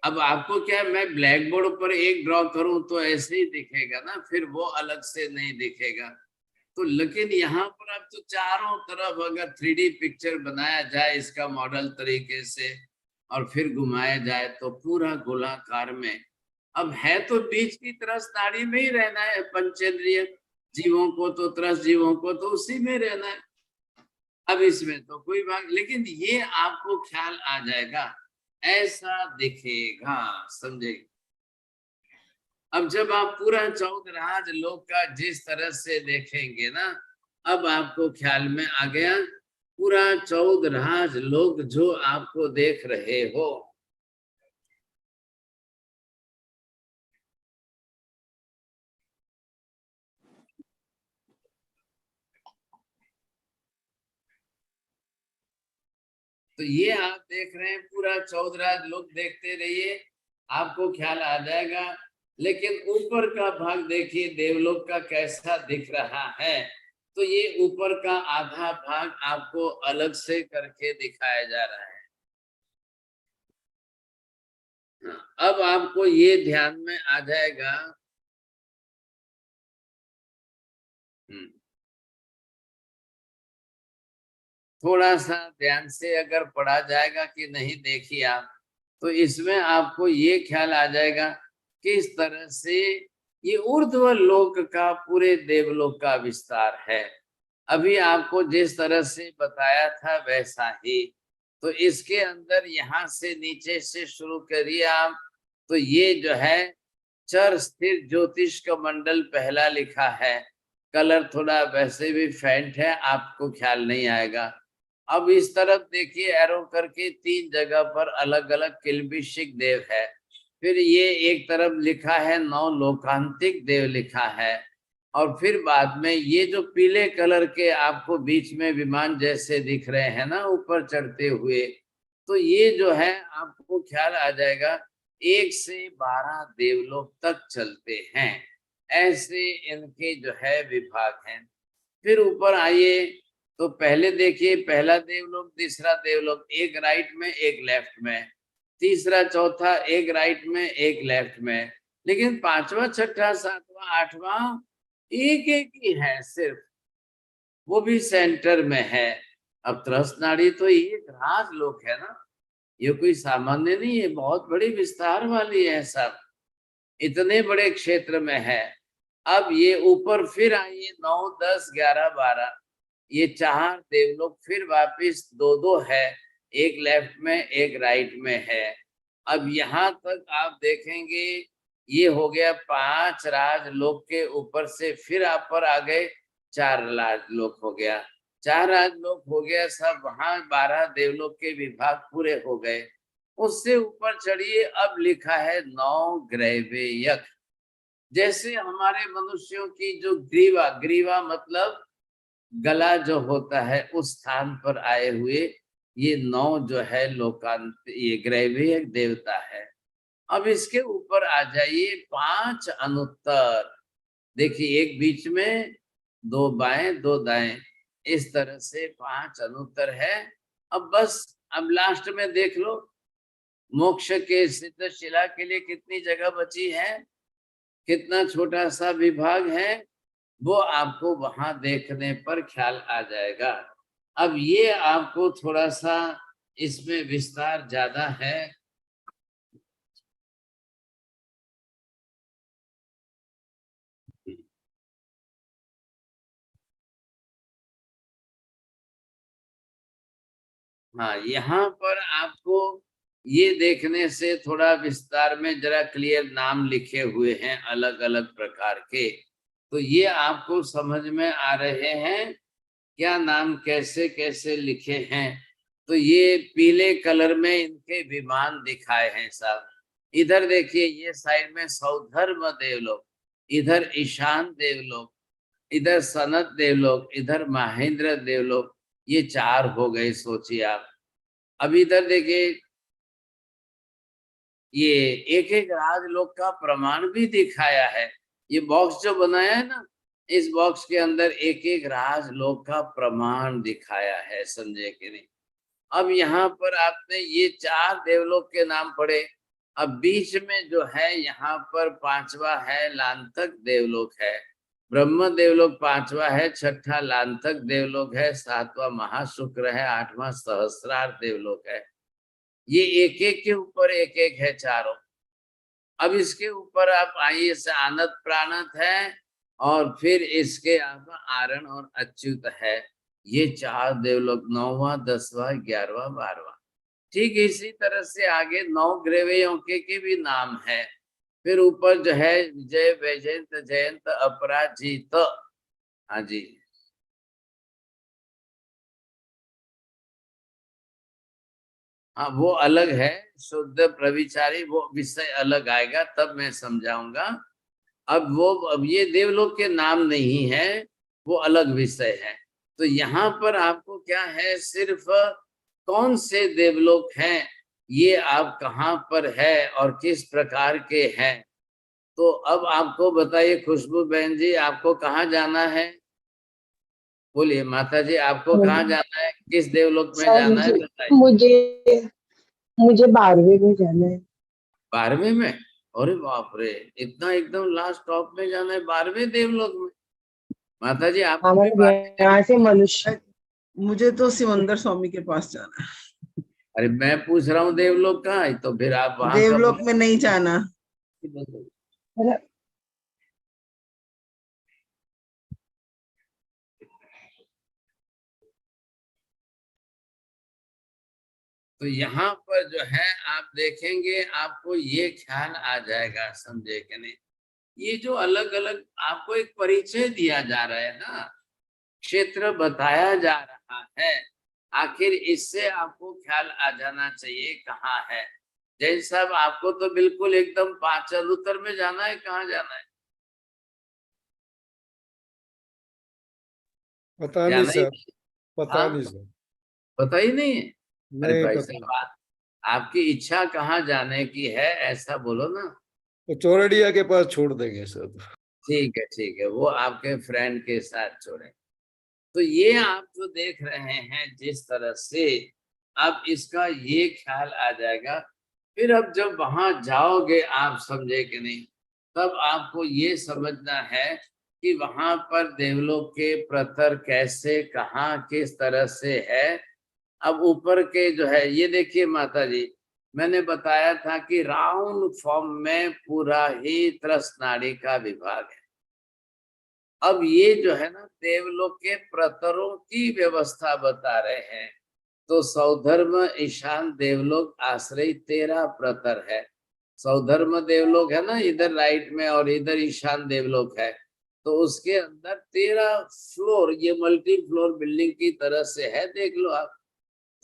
अब आपको क्या है, मैं ब्लैक बोर्ड पर एक ड्रॉ करूं तो ऐसे ही दिखेगा ना, फिर वो अलग से नहीं दिखेगा। तो लेकिन यहाँ पर अब तो चारों तरफ अगर 3D पिक्चर बनाया जाए इसका मॉडल तरीके से और फिर घुमाया जाए तो पूरा गोलाकार में। अब है तो बीच की त्रस नाड़ी में ही रहना है, पंचेंद्रिय जीवों को तो, त्रस जीवों को तो उसी में रहना है। अब इसमें तो कोई भाग, लेकिन ये आपको ख्याल आ जाएगा, ऐसा दिखेगा, समझे? अब जब आप पूरा चौदराज लोक का जिस तरह से देखेंगे ना, अब आपको ख्याल में आ गया पूरा चौदराज लोक जो आपको देख रहे हो। तो ये आप देख रहे हैं पूरा चौदराज लोक, देखते रहिए आपको ख्याल आ जाएगा। लेकिन ऊपर का भाग देखिए देवलोक का कैसा दिख रहा है। तो ये ऊपर का आधा भाग आपको अलग से करके दिखाया जा रहा है। अब आपको ये ध्यान में आ जाएगा। थोड़ा सा ध्यान से अगर पढ़ा जाएगा कि नहीं, देखिए आप, तो इसमें आपको ये ख्याल आ जाएगा किस तरह से ये ऊर्ध्व लोक का पूरे देवलोक का विस्तार है। अभी आपको जिस तरह से बताया था वैसा ही। तो इसके अंदर यहाँ से नीचे से शुरू करिए आप। तो ये जो है चर स्थिर ज्योतिष का मंडल पहला लिखा है, कलर थोड़ा वैसे भी फेंट है, आपको ख्याल नहीं आएगा। अब इस तरफ देखिए एरो करके 3 जगह पर अलग अलग किल्बिशिक देव है। फिर ये एक तरफ लिखा है 9 लोकांतिक देव लिखा है। और फिर बाद में ये जो पीले कलर के आपको बीच में विमान जैसे दिख रहे हैं ना ऊपर चढ़ते हुए, तो ये जो है आपको ख्याल आ जाएगा 1 से 12 देवलोक तक चलते हैं, ऐसे इनके जो है विभाग हैं। फिर ऊपर आइए तो पहले देखिए पहला देवलोक, तीसरा देवलोक, एक राइट में एक लेफ्ट में, तीसरा चौथा एक राइट में एक लेफ्ट में, लेकिन पांचवा छठा सातवां आठवां एक एक ही है सिर्फ, वो भी सेंटर में है। अब त्रसनाड़ी तो ये राजलोक है ना, ये कोई सामान्य नहीं है, बहुत बड़ी विस्तार वाली है सब, इतने बड़े क्षेत्र में है। अब ये ऊपर फिर आइए 9, 10, 11, 12, ये 4 देवलोक फिर वापिस दो दो है, एक लेफ्ट में एक राइट में है। अब यहाँ तक आप देखेंगे ये हो गया 5 राजलोक के ऊपर से फिर आप पर आ गए 4 राजलोक हो गया, 4 राजलोक हो गया सब, वहां 12 देवलोक के विभाग पूरे हो गए। उससे ऊपर चढ़िए, अब लिखा है 9 ग्रैवेयक। जैसे हमारे मनुष्यों की जो ग्रीवा, ग्रीवा मतलब गला जो होता है, उस स्थान पर आए हुए ये 9 जो है लोकांत, ये ग्रैवेयक देवता है। अब इसके ऊपर आ जाइए 5 अनुत्तर, देखिए एक बीच में, 2 बाएं 2 दाएं, इस तरह से 5 अनुत्तर है। अब बस अब लास्ट में देख लो, मोक्ष के सिद्ध शिला के लिए कितनी जगह बची है, कितना छोटा सा विभाग है, वो आपको वहां देखने पर ख्याल आ जाएगा। अब ये आपको थोड़ा सा इसमें विस्तार ज्यादा है। हाँ, यहाँ पर आपको ये देखने से थोड़ा विस्तार में जरा क्लियर नाम लिखे हुए हैं अलग अलग प्रकार के, तो ये आपको समझ में आ रहे हैं क्या नाम कैसे कैसे लिखे हैं। तो ये पीले कलर में इनके विमान दिखाए हैं साहब। इधर देखिए, ये साइड में सौधर्म देवलोक, इधर ईशान देवलोक, इधर सनत देवलोक, इधर महेंद्र देवलोक, ये 4 हो गए, सोचिए आप। अब इधर देखिए, ये एक एक राजलोक का प्रमाण भी दिखाया है। ये बॉक्स जो बनाया है ना, इस बॉक्स के अंदर एक एक राजलोक का प्रमाण दिखाया है, समझे कि नहीं। अब यहाँ पर आपने ये 4 देवलोक के नाम पढ़े। अब बीच में जो है यहाँ पर 5वां है लांतक देवलोक है, ब्रह्म देवलोक 5वां है, 6ठा लांतक देवलोक है, 7वां महाशुक्र है, 8वां सहस्रार देवलोक है। ये एक एक के ऊपर एक एक है चारों। अब इसके ऊपर आप आइए से आनत प्राणत है, और फिर इसके आप आरण और अच्युत है। ये 4 देवलोक, 9वां 10वां 11वां 12वां। ठीक इसी तरह से आगे 9 ग्रेवयों के भी नाम है। फिर ऊपर जो है विजय वैजयंत जयंत अपराजित। हाँ जी, हाँ वो अलग है, शुद्ध प्रविचारी वो विषय अलग आएगा, तब मैं समझाऊंगा। अब ये देवलोक के नाम नहीं है, वो अलग विषय है। तो यहाँ पर आपको क्या है, सिर्फ कौन से देवलोक हैं, ये आप कहाँ पर है और किस प्रकार के हैं। तो अब आपको बताइए खुशबू बहन जी, आपको कहाँ जाना है, बोलिए माता जी, आपको कहाँ जाना है, किस देवलोक में सर जाना है, मुझे बताइए। मुझे मुझे 12वीं में जाना है। 12वें में? अरे बाप रे, इतना एकदम लास्ट टॉप में जाना है 12वें देवलोक में। माता जी आपको भी हमारे 12वें यहाँ से देवलोक? मनुष्य। मुझे तो सिमंदर स्वामी के पास जाना अरे मैं पूछ रहा हूँ देवलोक कहाँ है, तो फिर आप है, वहां का देवलोक में नहीं जाना। तो यहाँ पर जो है आप देखेंगे, आपको ये ख्याल आ जाएगा, समझे कि नहीं। ये जो अलग अलग आपको एक परिचय दिया जा रहा है ना, क्षेत्र बताया जा रहा है, आखिर इससे आपको ख्याल आ जाना चाहिए कहाँ है। जैन साहब, आपको तो बिल्कुल एकदम 5 अनुत्तर में जाना है, कहाँ जाना है? पता नहीं जाना ही सर, नहीं? पता हाँ, नहीं सर, पता ही नहीं है। अरे नहीं भाई पता। साहब, आपकी इच्छा कहाँ जाने की है, ऐसा बोलो ना। तो चौरड़िया के पास छोड़ देंगे सर। ठीक है ठीक है, वो आपके फ्रेंड के साथ छोड़े। तो ये आप जो देख रहे हैं जिस तरह से, अब इसका ये ख्याल आ जाएगा। फिर अब जब वहां जाओगे आप, समझे कि नहीं, तब आपको ये समझना है कि वहां पर देवलोक के प्रतर कैसे कहाँ किस तरह से है। अब ऊपर के जो है ये देखिए माता जी, मैंने बताया था कि राउंड फॉर्म में पूरा ही त्रस नाड़ी का विभाग है। अब ये जो है ना देवलोक के प्रतरों की व्यवस्था बता रहे हैं। तो सौधर्म ईशान देवलोक आश्रय 13 प्रतर है। सौधर्म देवलोक है ना इधर राइट में, और इधर ईशान देवलोक है। तो उसके अंदर 13 फ्लोर, ये मल्टी फ्लोर बिल्डिंग की तरह से है, देख लो आप।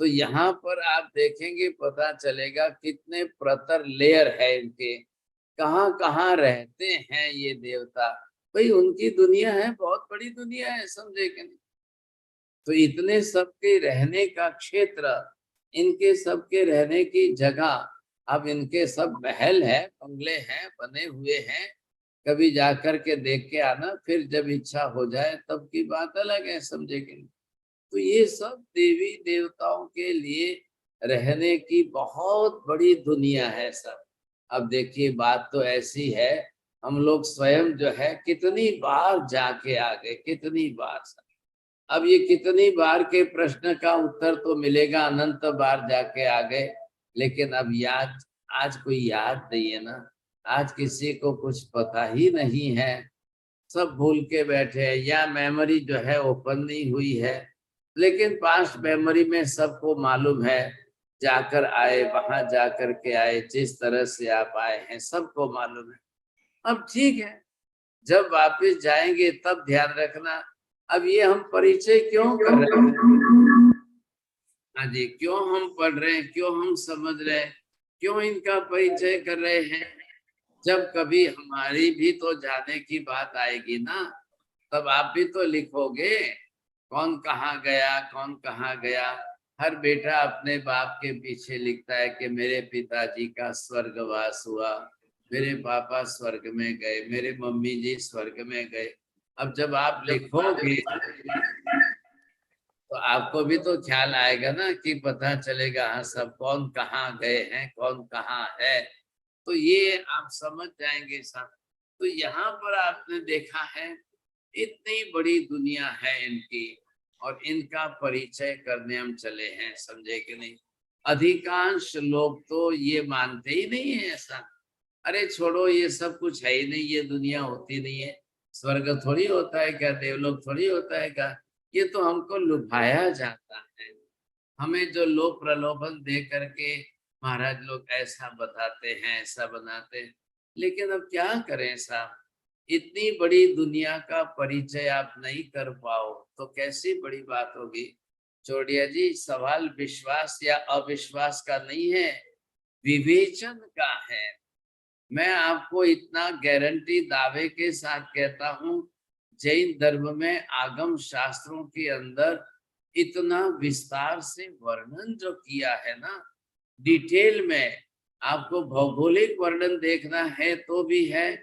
तो यहाँ पर आप देखेंगे पता चलेगा कितने प्रतर लेयर है इनके, कहाँ कहाँ रहते हैं ये देवता। भाई उनकी दुनिया है, बहुत बड़ी दुनिया है, समझे कि नहीं। तो इतने सबके रहने का क्षेत्र, इनके सबके रहने की जगह, अब इनके सब महल है, बंगले हैं, बने हुए हैं। कभी जाकर के देख के आना, फिर जब इच्छा हो जाए तब की बात अलग है, समझे कि नहीं। तो ये सब देवी देवताओं के लिए रहने की बहुत बड़ी दुनिया है सब। अब देखिए बात तो ऐसी है, हम लोग स्वयं जो है कितनी बार जाके आ गए, कितनी बार। अब ये कितनी बार के प्रश्न का उत्तर तो मिलेगा, अनंत बार जाके आ गए, लेकिन अब याद आज कोई याद नहीं है ना। आज किसी को कुछ पता ही नहीं है, सब भूल के बैठे हैं, या मेमोरी जो है ओपन नहीं हुई है। लेकिन पास्ट मेमोरी में सबको मालूम है, जाकर आए, वहां जाकर के आए, जिस तरह से आप आए हैं सबको मालूम है। अब ठीक है, जब वापस जाएंगे तब ध्यान रखना। अब ये हम परिचय क्यों कर रहे हैं? हाँ जी, क्यों हम पढ़ रहे हैं, क्यों हम समझ रहे हैं, क्यों इनका परिचय कर रहे हैं? जब कभी हमारी भी तो जाने की बात आएगी ना, तब आप भी तो लिखोगे कौन कहाँ गया, कौन कहाँ गया। हर बेटा अपने बाप के पीछे लिखता है कि मेरे पिताजी का स्वर्गवास हुआ, मेरे पापा स्वर्ग में गए, मेरे मम्मी जी स्वर्ग में गए। अब जब आप लिखोगे तो आपको भी तो ख्याल आएगा ना, कि पता चलेगा हाँ सब कौन कहाँ गए हैं, कौन कहाँ है। तो ये आप समझ जाएंगे सब। तो यहाँ पर आपने देखा है इतनी बड़ी दुनिया है इनकी, और इनका परिचय करने हम चले हैं, समझे कि नहीं। अधिकांश लोग तो ये मानते ही नहीं है ऐसा। अरे छोड़ो, ये सब कुछ है ही नहीं, ये दुनिया होती नहीं है, स्वर्ग थोड़ी होता है क्या, देवलोक थोड़ी होता है क्या, ये तो हमको लुभाया जाता है। हमें जो लोग प्रलोभन दे करके महाराज लोग ऐसा बताते हैं, ऐसा बनाते हैं। लेकिन अब क्या करें साहब, इतनी बड़ी दुनिया का परिचय आप नहीं कर पाओ तो कैसी बड़ी बात होगी। चौड़िया जी, सवाल विश्वास या अविश्वास का नहीं है, विवेचन का है। मैं आपको इतना गारंटी दावे के साथ कहता हूँ, जैन धर्म में आगम शास्त्रों के अंदर इतना विस्तार से वर्णन जो किया है ना, डिटेल में। आपको भौगोलिक वर्णन देखना है तो भी है,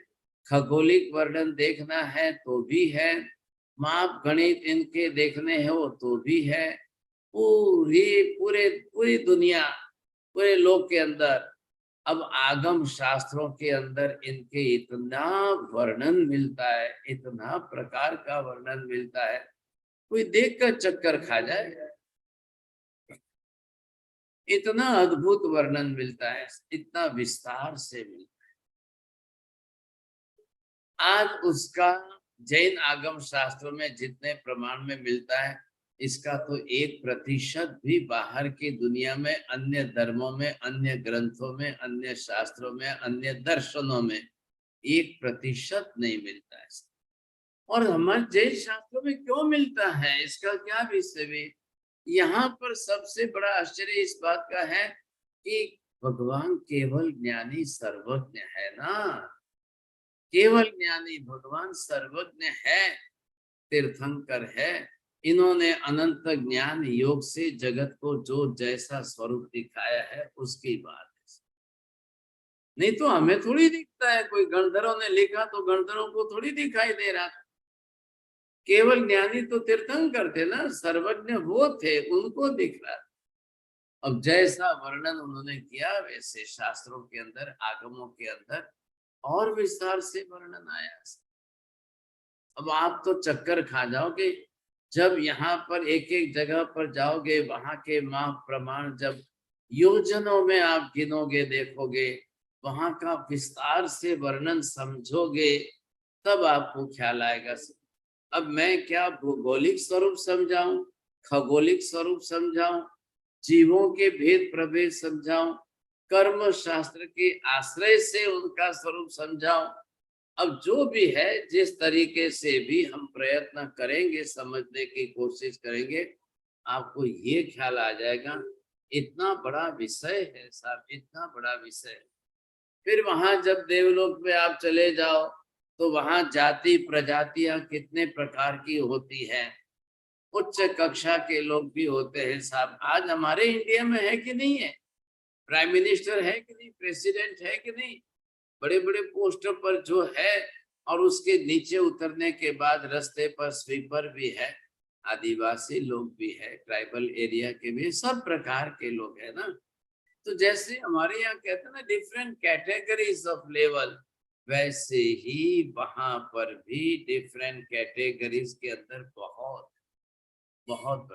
खगोलिक वर्णन देखना है तो भी है, माप गणित इनके देखने हो तो भी है। पूरी दुनिया, पूरे लोक के अंदर अब आगम शास्त्रों के अंदर इनके इतना वर्णन मिलता है, इतना प्रकार का वर्णन मिलता है, कोई देखकर चक्कर खा जाए। इतना अद्भुत वर्णन मिलता है, इतना विस्तार से मिलता है। आज उसका जैन आगम शास्त्रों में जितने प्रमाण में मिलता है, इसका तो 1% भी बाहर की दुनिया में, अन्य धर्मों में, अन्य ग्रंथों में, अन्य शास्त्रों में, अन्य दर्शनों में 1% नहीं मिलता है। और हमारे जैन शास्त्रों में क्यों मिलता है, इसका क्या विषय भी। यहाँ पर सबसे बड़ा आश्चर्य इस बात का है कि भगवान केवल ज्ञानी सर्वज्ञ है ना, केवल ज्ञानी भगवान सर्वज्ञ है, तीर्थंकर है। इन्होंने अनंत ज्ञान योग से जगत को जो जैसा स्वरूप दिखाया है उसकी बात है। नहीं तो हमें थोड़ी दिखता है, कोई गणधरों ने लिखा तो गणधरों को थोड़ी दिखाई दे रहा था। केवल ज्ञानी तो तीर्थंकर थे ना, सर्वज्ञ वो थे, उनको दिख रहा था। अब जैसा वर्णन उन्होंने किया वैसे शास्त्रों के अंदर, आगमों के अंदर और विस्तार से वर्णन आया। अब आप तो चक्कर खा जाओगे जब यहाँ पर एक एक जगह पर जाओगे, वहां के माह प्रमाण जब योजनों में आप गिनोगे, देखोगे, वहां का विस्तार से वर्णन समझोगे, तब आपको ख्याल आएगा। अब मैं क्या भौगोलिक स्वरूप समझाऊं, खगोलिक स्वरूप समझाऊं, जीवों के भेद प्रभेद समझाऊं, कर्म शास्त्र के आश्रय से उनका स्वरूप समझाऊं। अब जो भी है, जिस तरीके से भी हम प्रयत्न करेंगे, समझने की कोशिश करेंगे, आपको ये ख्याल आ जाएगा इतना बड़ा विषय है साहब, इतना बड़ा विषय है। फिर वहां जब देवलोक में आप चले जाओ तो वहां जाति प्रजातियां कितने प्रकार की होती है, उच्च कक्षा के लोग भी होते हैं साहब। आज हमारे इंडिया में है कि नहीं है, प्राइम मिनिस्टर है कि नहीं, प्रेसिडेंट है कि नहीं, बड़े बड़े पोस्टर पर जो है, और उसके नीचे उतरने के बाद रास्ते पर स्वीपर भी है, आदिवासी लोग भी है, ट्राइबल एरिया के भी, सब प्रकार के लोग है ना। तो जैसे हमारे यहाँ कहते हैं ना डिफरेंट कैटेगरीज ऑफ लेवल, वैसे ही वहां पर भी डिफरेंट कैटेगरीज के अंदर बहुत बहुत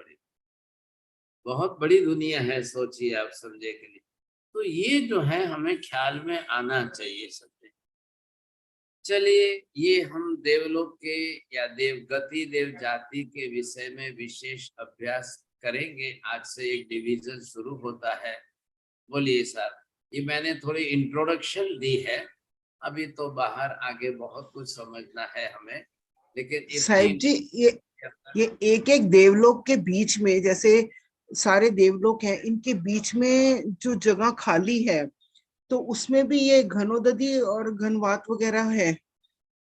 बड़ी दुनिया है, सोचिए आप, समझे के लिए। तो ये जो है हमें ख्याल में आना चाहिए समझे। चलिए, ये हम देवलोक के या देवगति देव जाति के विषय में विशेष अभ्यास करेंगे। आज से एक डिवीजन शुरू होता है। बोलिए साहब, ये मैंने थोड़ी इंट्रोडक्शन दी है, अभी तो बाहर आगे बहुत कुछ समझना है हमें, लेकिन साहिब जी, ये एक एक देवलोक के बीच में, जैसे सारे देवलोक हैं, इनके बीच में जो जगह खाली है, तो उसमें भी ये घनोदधि और घनवात वगैरह है।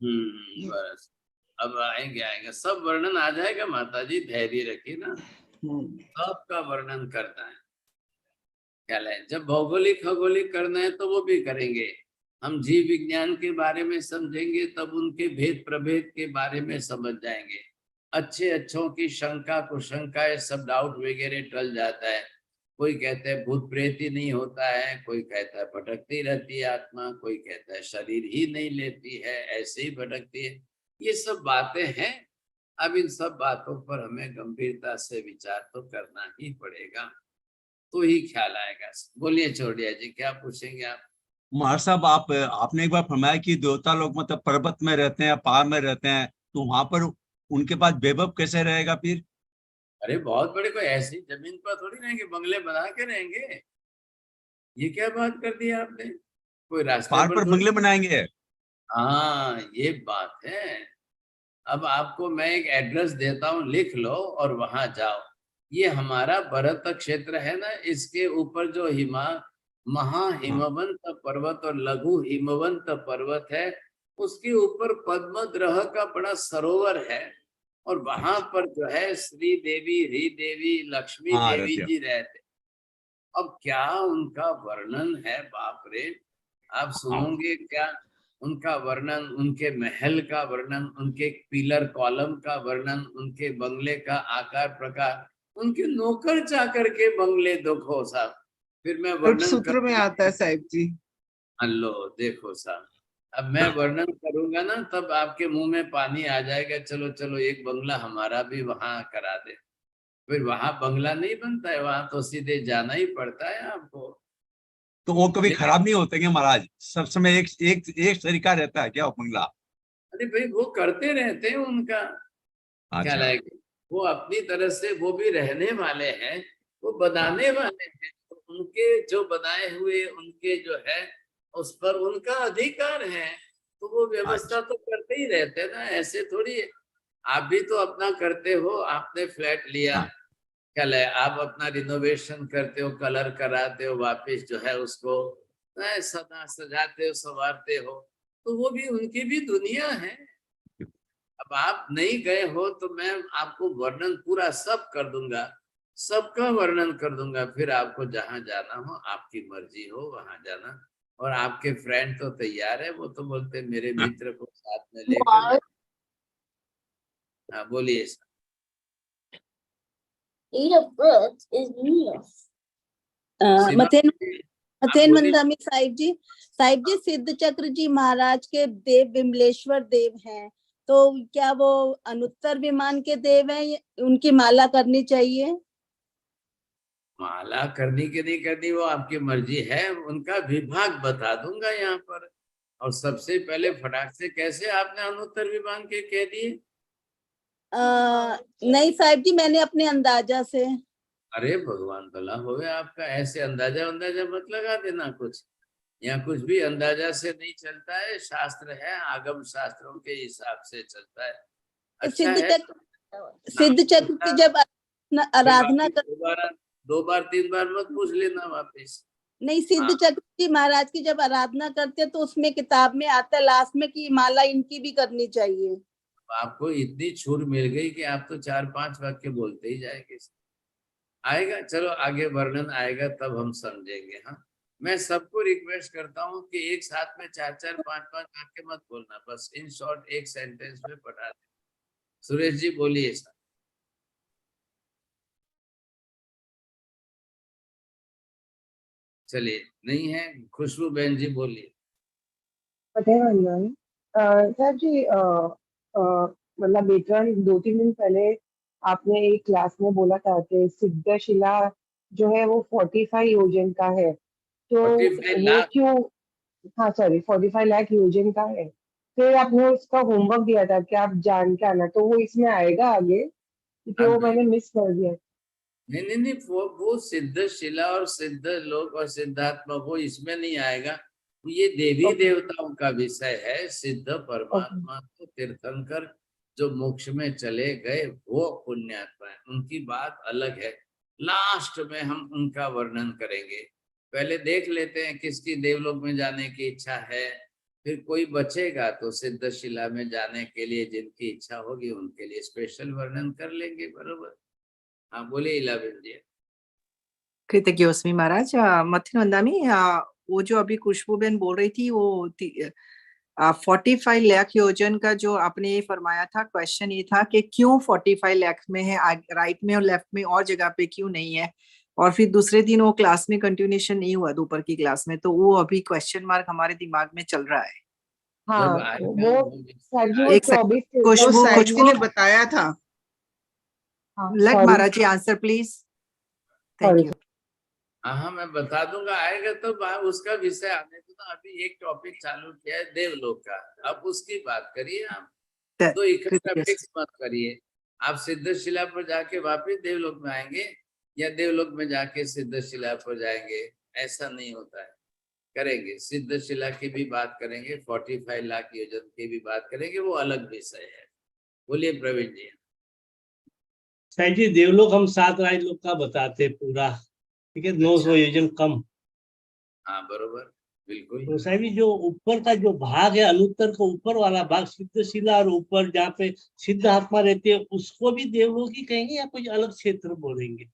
बस अब आएंगे सब वर्णन आ जाएगा माता जी, धैर्य रखिए ना, सबका वर्णन करना है। ख्याल है, जब भौगोलिक खगोलिक करना है तो वो भी करेंगे। हम जीव विज्ञान के बारे में समझेंगे, तब उनके भेद प्रभेद के बारे में समझ जाएंगे। अच्छे अच्छों की शंका कुशंका, सब डाउट वगैरह टल जाता है। कोई कहता है भूत प्रेत ही नहीं होता है, कोई कहता है भटकती रहती है आत्मा, कोई कहता है शरीर ही नहीं लेती है, ऐसे ही भटकती है। ये सब बातें हैं। अब इन सब बातों पर हमें गंभीरता से विचार तो करना ही पड़ेगा, तो ही ख्याल आएगा। बोलिए चौड़िया जी, क्या पूछेंगे आप? महाराज साहब, आपने एक बार फरमाया कि देवता लोग मतलब पर्वत में रहते हैं, पहाड़ में रहते हैं, तो वहां पर उनके पास वैभव कैसे रहेगा फिर? अरे बहुत बड़े, कोई ऐसी जमीन पर थोड़ी रहेंगे, बंगले बना के रहेंगे। ये क्या बात कर दी आपने, कोई रास्ते पहाड़ पर पर थोड़ी। बंगले बनाएंगे? हाँ, ये बात है। अब आपको मैं एक एड्रेस देता हूँ, लिख लो और वहां जाओ। ये हमारा भरत क्षेत्र है ना, इसके ऊपर जो महा हिमवंत पर्वत और लघु हिमवंत पर्वत है, उसके ऊपर पद्मद्रह का बड़ा सरोवर है, और वहां पर जो है श्री देवी, री देवी, लक्ष्मी हाँ, देवी रहते हैं। जी रहते। अब क्या उनका वर्णन है, बाप रे, आप सुनोगे क्या उनका वर्णन, उनके महल का वर्णन, उनके पिलर कॉलम का वर्णन, उनके बंगले का आकार प्रकार, उनके नौकर चाकर के बंगले देखो साहब। फिर मैं वर्णन सूत्र में आता है साहिब जी। लो देखो साहब, अब मैं वर्णन करूंगा ना, तब आपके मुंह में पानी आ जाएगा। चलो चलो, एक बंगला हमारा भी वहां करा दे। फिर वहां बंगला नहीं बनता है, वहां तो सीधे जाना ही पड़ता है आपको। तो वो कभी लेकिन खराब नहीं होते क्या महाराज? सब समय एक एक एक तरीका रहता है क्या वो बंगला? अरे भाई, वो करते रहते हैं उनका क्या अच्छा। लायक, वो अपनी तरह से वो भी रहने वाले हैं, वो बनाने वाले हैं, तो उनके जो बनाए हुए उनके जो है, उस पर उनका अधिकार है, तो वो व्यवस्था अच्छा। तो करते ही रहते हैं ना। ऐसे थोड़ी, आप भी तो अपना करते हो, आपने फ्लैट लिया, हाँ। क्या है, आप अपना रिनोवेशन करते हो, कलर कराते हो, वापस जो है उसको सदा सजाते हो, संवारते हो, तो वो भी उनकी भी दुनिया है। अब आप नहीं गए हो तो मैं आपको वर्णन पूरा सब कर दूंगा, सबका वर्णन कर दूंगा। फिर आपको जहां जाना हो, आपकी मर्जी हो वहां जाना। और आपके फ्रेंड तो तैयार है, वो तो बोलते मेरे मित्र को साथ में लेकर जा। हाँ बोलिए sir. Date of birth is New. सीमा मथेन जी, आप मथेन बोलिए। मंदामी साहिब जी सिद्ध चक्र जी महाराज के देव विमलेश्वर देव हैं। तो क्या वो अनुत्तर विमान के देव हैं, उनकी माला करनी चाहिए? माला करनी कि नहीं करनी वो आपकी मर्जी है, उनका विभाग बता दूंगा यहाँ पर। और सबसे पहले फटाक से कैसे आपने अनुत्तर विमान के कह दिए? नहीं साहिब जी, मैंने अपने अंदाजा से। अरे भगवान भला होवे आपका, ऐसे अंदाजा अंदाजा मत लगा देना कुछ। यहाँ कुछ भी अंदाजा से नहीं चलता है, शास्त्र है, आगम शास्त्रों के हिसाब से चलता है। अच्छा है। सिद्ध चक्र की जब आराधना कर, दो बार तीन बार मत पूछ लेना वापिस। नहीं, सिद्ध चक्र की महाराज की जब आराधना करते हैं तो उसमें किताब में आता है लास्ट में कि माला इनकी भी करनी चाहिए। आपको इतनी छूट मिल गई कि आप तो 4-5 वाक्य बोलते ही जाएंगे। आएगा, चलो आगे वर्णन आएगा तब हम समझेंगे। हाँ, मैं सबको रिक्वेस्ट करता हूँ कि एक साथ में 4-4, 5-5 वाक्य मत बोलना, बस इन शॉर्ट एक सेंटेंस में पढ़ा दे। सुरेश जी बोलिए सर। चलिए, नहीं है, खुशबू बहन जी बोलिए। सर जी, मतलब बेटन 2-3 दिन पहले आपने एक क्लास में बोला था कि सिद्धशिला जो है वो 45 योजन का है, तो 45 वो लाख। क्यों? हाँ सॉरी, 45 लाख योजन का है। फिर आपने उसका होमवर्क दिया था कि आप जान के आना, तो वो इसमें आएगा आगे, क्योंकि वो मैंने मिस कर दिया। नहीं, वो सिद्ध शिला और सिद्ध लोक और सिद्धात्मा वो इसमें नहीं आएगा। ये देवी देवताओं का विषय है। सिद्ध परमात्मा तो तीर्थंकर जो मोक्ष में चले गए वो पुण्यात्मा है, उनकी बात अलग है। लास्ट में हम उनका वर्णन करेंगे। पहले देख लेते हैं किसकी देवलोक में जाने की इच्छा है, फिर कोई बचेगा तो सिद्ध शिला में जाने के लिए जिनकी इच्छा होगी उनके लिए स्पेशल वर्णन कर लेंगे। बरोबर। हाँ बोलिए इलाबेन जी। कृतज्ञोस्मि महाराज। मथिन वंदामी, वो जो अभी खुशबू बेन बोल रही थी वो 45 लाख योजन का जो आपने ये फरमाया था, क्वेश्चन ये था कि क्यों 45 लाख में है, राइट में और लेफ्ट में और जगह पे क्यों नहीं है? और फिर दूसरे दिन वो क्लास में कंटिन्यूएशन नहीं हुआ दोपहर की क्लास में, तो वो अभी क्वेश्चन मार्क हमारे दिमाग में चल रहा है। हाँ, वो सर जी, वो एक सेकंड, खुशबू ने बताया था। Let Maharaj ji answer please. Thank you. हाँ, मैं बता दूंगा, आएगा तो उसका विषय आने दो ना। अभी एक टॉपिक चालू किया है देवलोक का, अब उसकी बात करिए आप। तो इकट्ठा फिक्स मत करिए। आप सिद्धशिला पर जाके वापिस देवलोक में आएंगे या देवलोक में जाके सिद्धशिला पर जाएंगे, ऐसा नहीं होता है। करेंगे, सिद्धशिला की भी बात करेंगे, 45 लाख योजन की भी बात करेंगे, वो अलग विषय है। बोलिए प्रवीण जी। साईं जी, देवलोक हम 7 राजलोक का बताते पूरा, ठीक है, 900 योजन कम। हाँ बरोबर, बिल्कुल। तो साईं जी, जो ऊपर का जो भाग है, अनुत्तर का ऊपर वाला भाग, सिद्धशिला और ऊपर जहाँ पे सिद्ध आत्मा रहती है, उसको भी देवलोक ही कहेंगे या कोई अलग क्षेत्र बोलेंगे?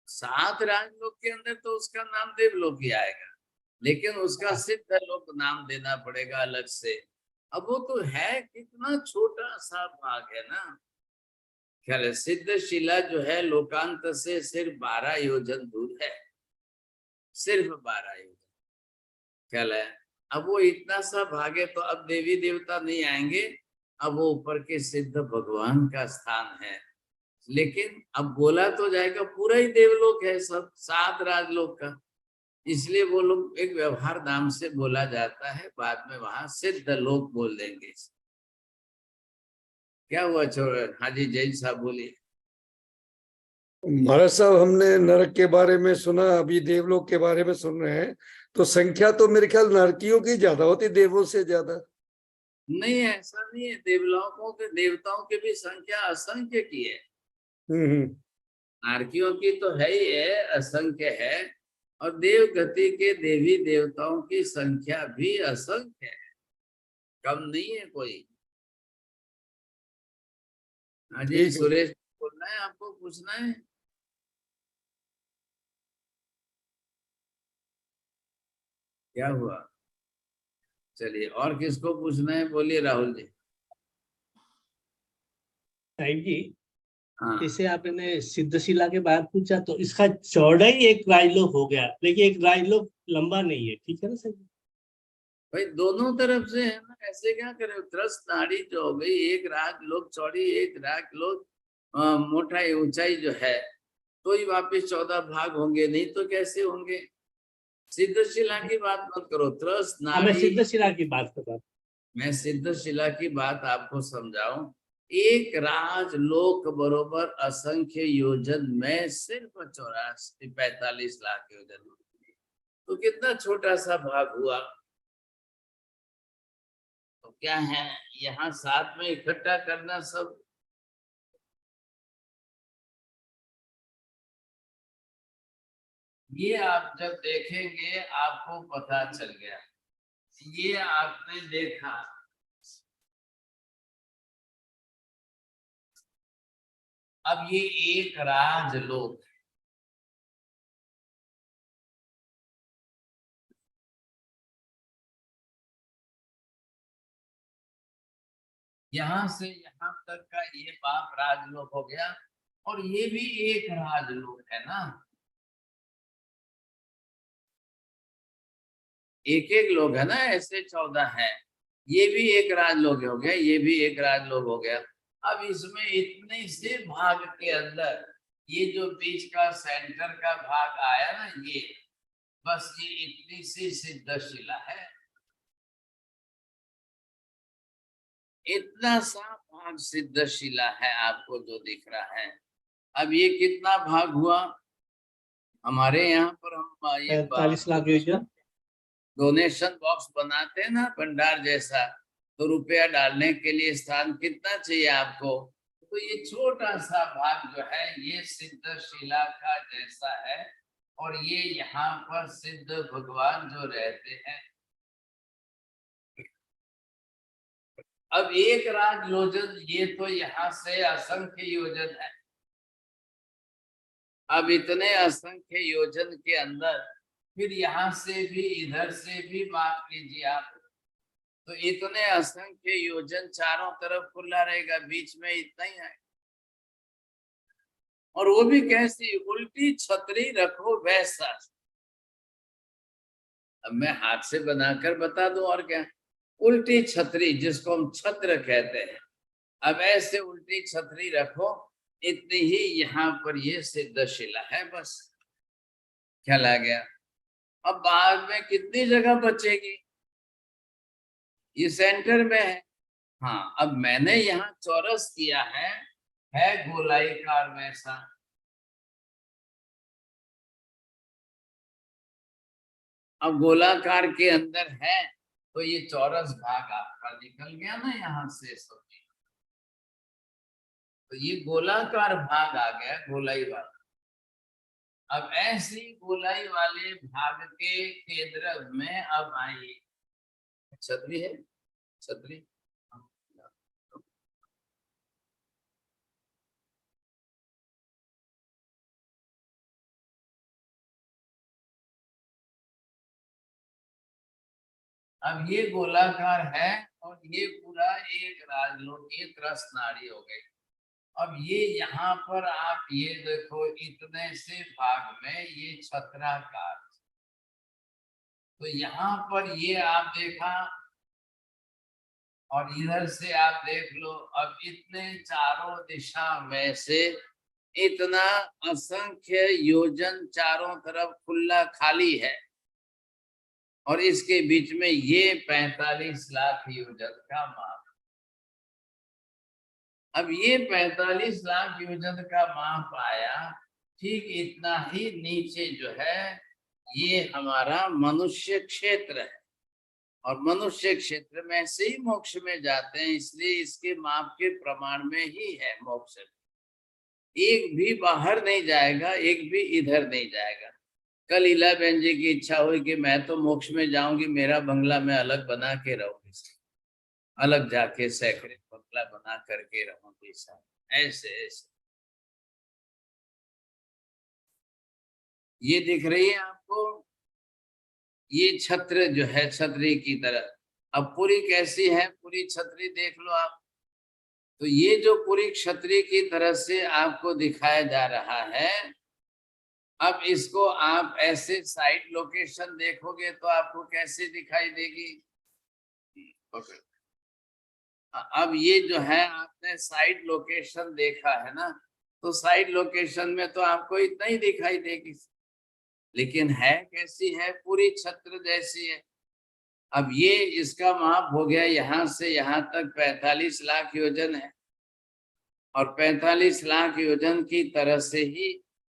7 राजलोक के अंदर तो उसका नाम देवलोक ही आएगा, लेकिन उसका सिद्ध लोक नाम देना पड़ेगा अलग से। अब वो तो है, कितना छोटा सा भाग है ना। ख्याल है, सिद्धशिला जो है लोकांत से सिर्फ 12 योजन दूर है, सिर्फ 12 योजन। ख्याल है, अब वो इतना सा भाग है, तो अब देवी देवता नहीं आएंगे, अब वो ऊपर के सिद्ध भगवान का स्थान है। लेकिन अब बोला तो जाएगा पूरा ही देवलोक है, सब 7 राजलोक का, इसलिए वो लोग एक व्यवहार नाम से बोला जाता है। बाद में वहां सिद्ध लोक बोल देंगे। क्या हुआ छोड़? हाँ जी, जैन साहब बोलिए। महाराज साहब, हमने नरक के बारे में सुना, अभी देवलोक के बारे में सुन रहे हैं, तो संख्या तो मेरे ख्याल नरकियों की ज्यादा होती, देवों से ज्यादा। नहीं, ऐसा नहीं है। देवलोकों के देवताओं की भी संख्या असंख्य की है। नारकियों की तो है ही है, असंख्य है। और देव गति के देवी देवताओं की संख्या भी असंख्य है, कम नहीं है कोई। हाँ जी, सुरेश बोलना है, आपको पूछना है? क्या हुआ? चलिए, और किसको पूछना है? बोलिए राहुल जी। साहिब जी, हाँ, जैसे आपने सिद्धशिला के बारे में पूछा, तो इसका चौड़ाई एक राजलोक हो गया, लेकिन एक राजलोक लंबा नहीं है, ठीक है ना सर? भाई दोनों तरफ से है ना, ऐसे क्या करे। त्रस्त नाड़ी जो हो गई, 1 राजलोक चौड़ी, 1 राजलोक मोटाई ऊंचाई जो है, तो ही वापिस 14 भाग होंगे, नहीं तो कैसे होंगे। सिद्धशिला की बात मत करो, त्रस्त मैं नाड़ी। सिद्धशिला की बात कर रहा हूँ। मैं सिद्धशिला की बात आपको समझाऊं। 1 राजलोक बरोबर असंख्य योजन में सिर्फ 45 लाख योजन, तो कितना छोटा सा भाग हुआ। तो क्या है, यहाँ साथ में इकट्ठा करना सब। ये आप जब देखेंगे आपको पता चल गया। ये आपने देखा, अब ये 1 राजलोक, यहाँ से यहाँ तक का ये बाप राजलोक हो गया, और ये भी 1 राजलोक है ना। एक लोग है ना, ऐसे 14 है। ये भी 1 राजलोक हो गया, ये भी 1 राजलोक हो गया। अब इसमें इतने से भाग के अंदर ये जो बीच का सेंटर का भाग आया ना, ये बस ये इतनी सी सिद्धशिला है। इतना सा भाग सिद्धशिला है आपको जो दिख रहा है। अब ये कितना भाग हुआ हमारे यहाँ पर, हम ये 45 लाख योजन। डोनेशन बॉक्स बनाते हैं ना भंडार जैसा, तो रुपया डालने के लिए स्थान कितना चाहिए आपको। तो ये छोटा सा भाग जो है ये सिद्धशिला का जैसा है, और ये यहाँ पर सिद्ध भगवान जो रहते हैं। अब 1 राजयोजन, ये तो यहाँ से असंख्य योजन है। अब इतने असंख्य योजन के अंदर फिर यहाँ से भी इधर से भी माप लीजिए आप, तो इतने असंख्य योजन चारों तरफ खुला रहेगा, बीच में इतना ही है। और वो भी कैसी, उल्टी छतरी रखो वैसा। अब मैं हाथ से बनाकर बता दूं और क्या। उल्टी छतरी, जिसको हम छत्र कहते हैं, अब ऐसे उल्टी छतरी रखो, इतनी ही यहाँ पर ये सिद्धशिला है, बस ख्याल आ गया। अब बाद में कितनी जगह बचेगी, ये सेंटर में है। हाँ, अब मैंने यहाँ चौरस किया है गोलाईकार वैसा। अब गोलाकार के अंदर है, तो ये चौरस भाग आपका निकल गया ना यहाँ से सब, तो ये गोलाकार भाग आ गया गोलाई वाला। अब ऐसी गोलाई वाले भाग के केंद्र में अब आइए, छतरी है, छतरी। अब ये गोलाकार है, और ये पूरा 1 राजलोक, ये त्रस्त नाड़ी हो गई। अब ये यहाँ पर आप ये देखो, इतने से भाग में ये छत्राकार, तो यहाँ पर ये आप देखा, और इधर से आप देख लो। अब इतने चारों दिशा में से इतना असंख्य योजन चारों तरफ खुला खाली है, और इसके बीच में ये 45 लाख योजन का माप। अब ये 45 लाख योजन का माप आया, ठीक इतना ही नीचे जो है ये हमारा मनुष्य क्षेत्र है, और मनुष्य क्षेत्र में से ही मोक्ष में जाते हैं, इसलिए इसके माप के प्रमाण में ही है मोक्ष। एक भी बाहर नहीं जाएगा, एक भी इधर नहीं जाएगा। कल इला बहन जी की इच्छा हुई कि मैं तो मोक्ष में जाऊंगी, मेरा बंगला मैं अलग बना के रहूंगी, अलग जाके सैकड़े बंगला बना करके रहूंगी, ऐसे ऐसे। ये दिख रही है आपको, ये छत्र जो है छतरी की तरह। अब पूरी कैसी है, पूरी छतरी देख लो आप। तो ये जो पूरी छतरी की तरह से आपको दिखाया जा रहा है, अब इसको आप ऐसे साइड लोकेशन देखोगे तो आपको कैसे दिखाई देगी। पकड़। अब ये जो है आपने साइड लोकेशन देखा है ना, तो साइड लोकेशन में तो आपको इतना ही दिखाई देगी, लेकिन है कैसी है, पूरी छत्र जैसी है। अब ये इसका माप हो गया यहाँ से यहाँ तक 45 लाख योजन है, और 45 लाख योजन की तरह से ही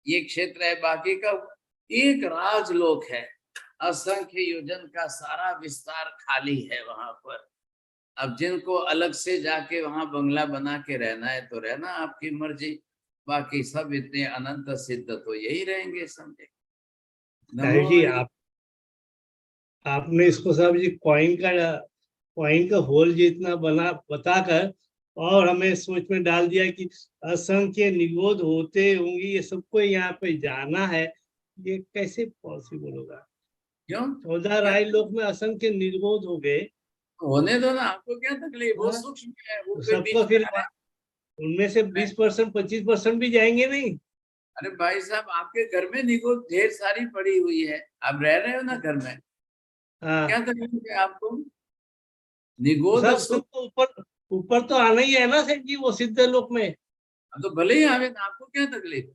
ये क्षेत्र है। बाकी का एक राजलोक है, असंख्य योजन का सारा विस्तार खाली है वहां पर। अब जिनको अलग से जाके वहां बंगला बना के रहना है तो रहना, आपकी मर्जी। बाकी सब इतने अनंत सिद्ध तो यही रहेंगे, समझे। साहिब जी, आपने इसको साहब जी कॉइन का होल जितना बना बताकर और हमें सोच में डाल दिया कि असंख्य निगोद होते होंगे, ये सबको यहाँ पे जाना है। ये कैसे पॉसिबल होगा? क्यों? 14 राय लोक में असंख्य निगोद हो गए, होने दो ना, आपको क्या तकलीफ? वो हाँ, सूक्ष्म है, वो तो कोई सबको बीच फिर में है। उनमें से 20% 25% भी जाएंगे नहीं? अरे भाई साहब, आपके घर में निगोद ढेर सारी पड़ी हुई है, आप रह रहे हो ना घर में, हाँ, क्या तकलीफ है आपको? तो निगोद सब सुख। सबको ऊपर ऊपर तो आना ही है ना सेठ जी, वो सिद्ध लोक में। तो भले ही आवे, आपको क्या तकलीफ?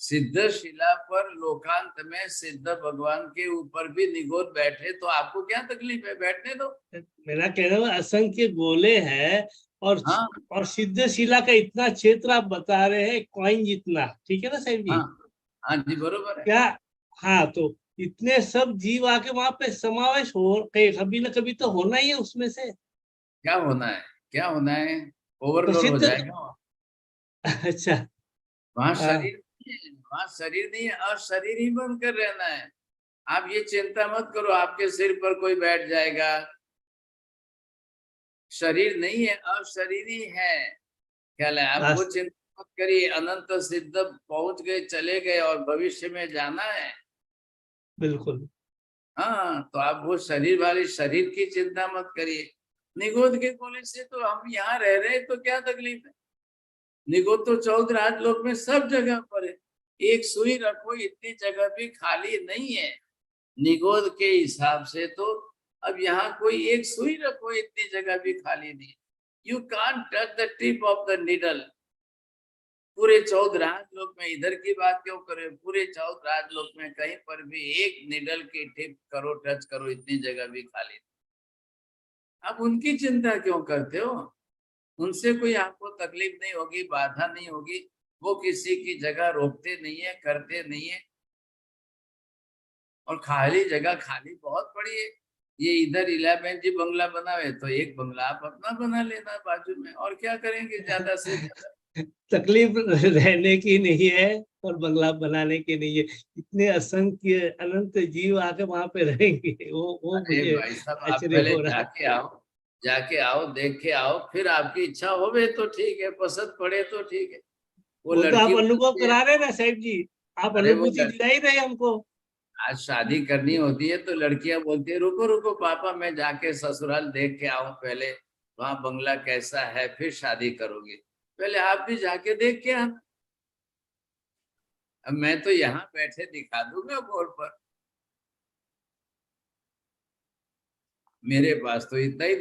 सिद्ध शिला पर लोकांत में सिद्ध भगवान के ऊपर भी निगोद बैठे तो आपको क्या तकलीफ है? बैठने दो। मेरा कहना है असंख्य गोले हैं, हाँ और सिद्ध शिला का इतना क्षेत्र आप बता रहे हैं, कॉइन जितना, ठीक है ना साहब जी? हाँ हाँ जी, बरोबर है। क्या? हाँ, तो इतने सब जीव आके वहां पे समावेश हो, कभी ना कभी तो होना ही है उसमें से। क्या होना है? क्या होना है? तो ओवरलोड हो सिद्ध जाएगा वहाँ। अच्छा, वहाँ हाँ, शरीर नहीं है, वहाँ शरीर नहीं है, अशरीर ही बनकर रहना है। आप ये चिंता मत करो आपके सिर पर कोई बैठ जाएगा। शरीर नहीं है, अशरीरी है। ख्याल है? आप वो चिंता मत करिए, अनंत सिद्ध पहुंच गए, चले गए और भविष्य में जाना है। बिल्कुल। हाँ, तो आप वो शरीर वाले शरीर की चिंता मत करिए। निगोद के गोले से तो हम यहाँ रह रहे हैं, तो क्या तकलीफ है? निगोद तो 14 राजलोक में सब जगह पर है। एक सुई रखो, इतनी जगह भी खाली नहीं है निगोद के हिसाब से। तो अब यहाँ कोई एक सुई रखो, इतनी जगह भी खाली नहीं है। You can't touch the tip of the needle. पूरे 14 राजलोक में, इधर की बात क्यों करें, पूरे 14 राजलोक में कहीं पर भी एक निडल की टिप करो, टच करो, इतनी जगह भी खाली नहीं। आप उनकी चिंता क्यों करते हो? उनसे कोई आपको तकलीफ नहीं होगी, बाधा नहीं होगी। वो किसी की जगह रोकते नहीं है, करते नहीं है। और खाली जगह खाली बहुत पड़ी है। ये इधर 11 जी बंगला बना है, तो एक बंगला आप अपना बना लेना बाजू में, और क्या करेंगे ज्यादा से ज्यादा। तकलीफ रहने की नहीं है और बंगला बनाने की नहीं है। इतने असंख्य अनंत जीव आके वहां पे रहेंगे, वो अरे मुझे भाई साहब, आप आश्चर्य पहले हो रहा है। जाके आओ, देख के आओ, फिर आपकी इच्छा होवे तो ठीक है, पसंद पड़े तो ठीक है। वो वो तो लड़की आप अनुभव बोलती है, करा रहे हैं ना साहब जी, आप अरे वो अनुभूति दिला ही रहे हैं हमको। आज शादी करनी होती है तो लड़कियां बोलती है, रुको रुको पापा, मैं जाके ससुराल देख के आऊं पहले, वहां बंगला कैसा है, फिर शादी करोगे। पहले आप भी जाके देख के आना। अब मैं तो यहाँ बैठे दिखा दूंगा बोर्ड पर, मेरे पास तो इतना ही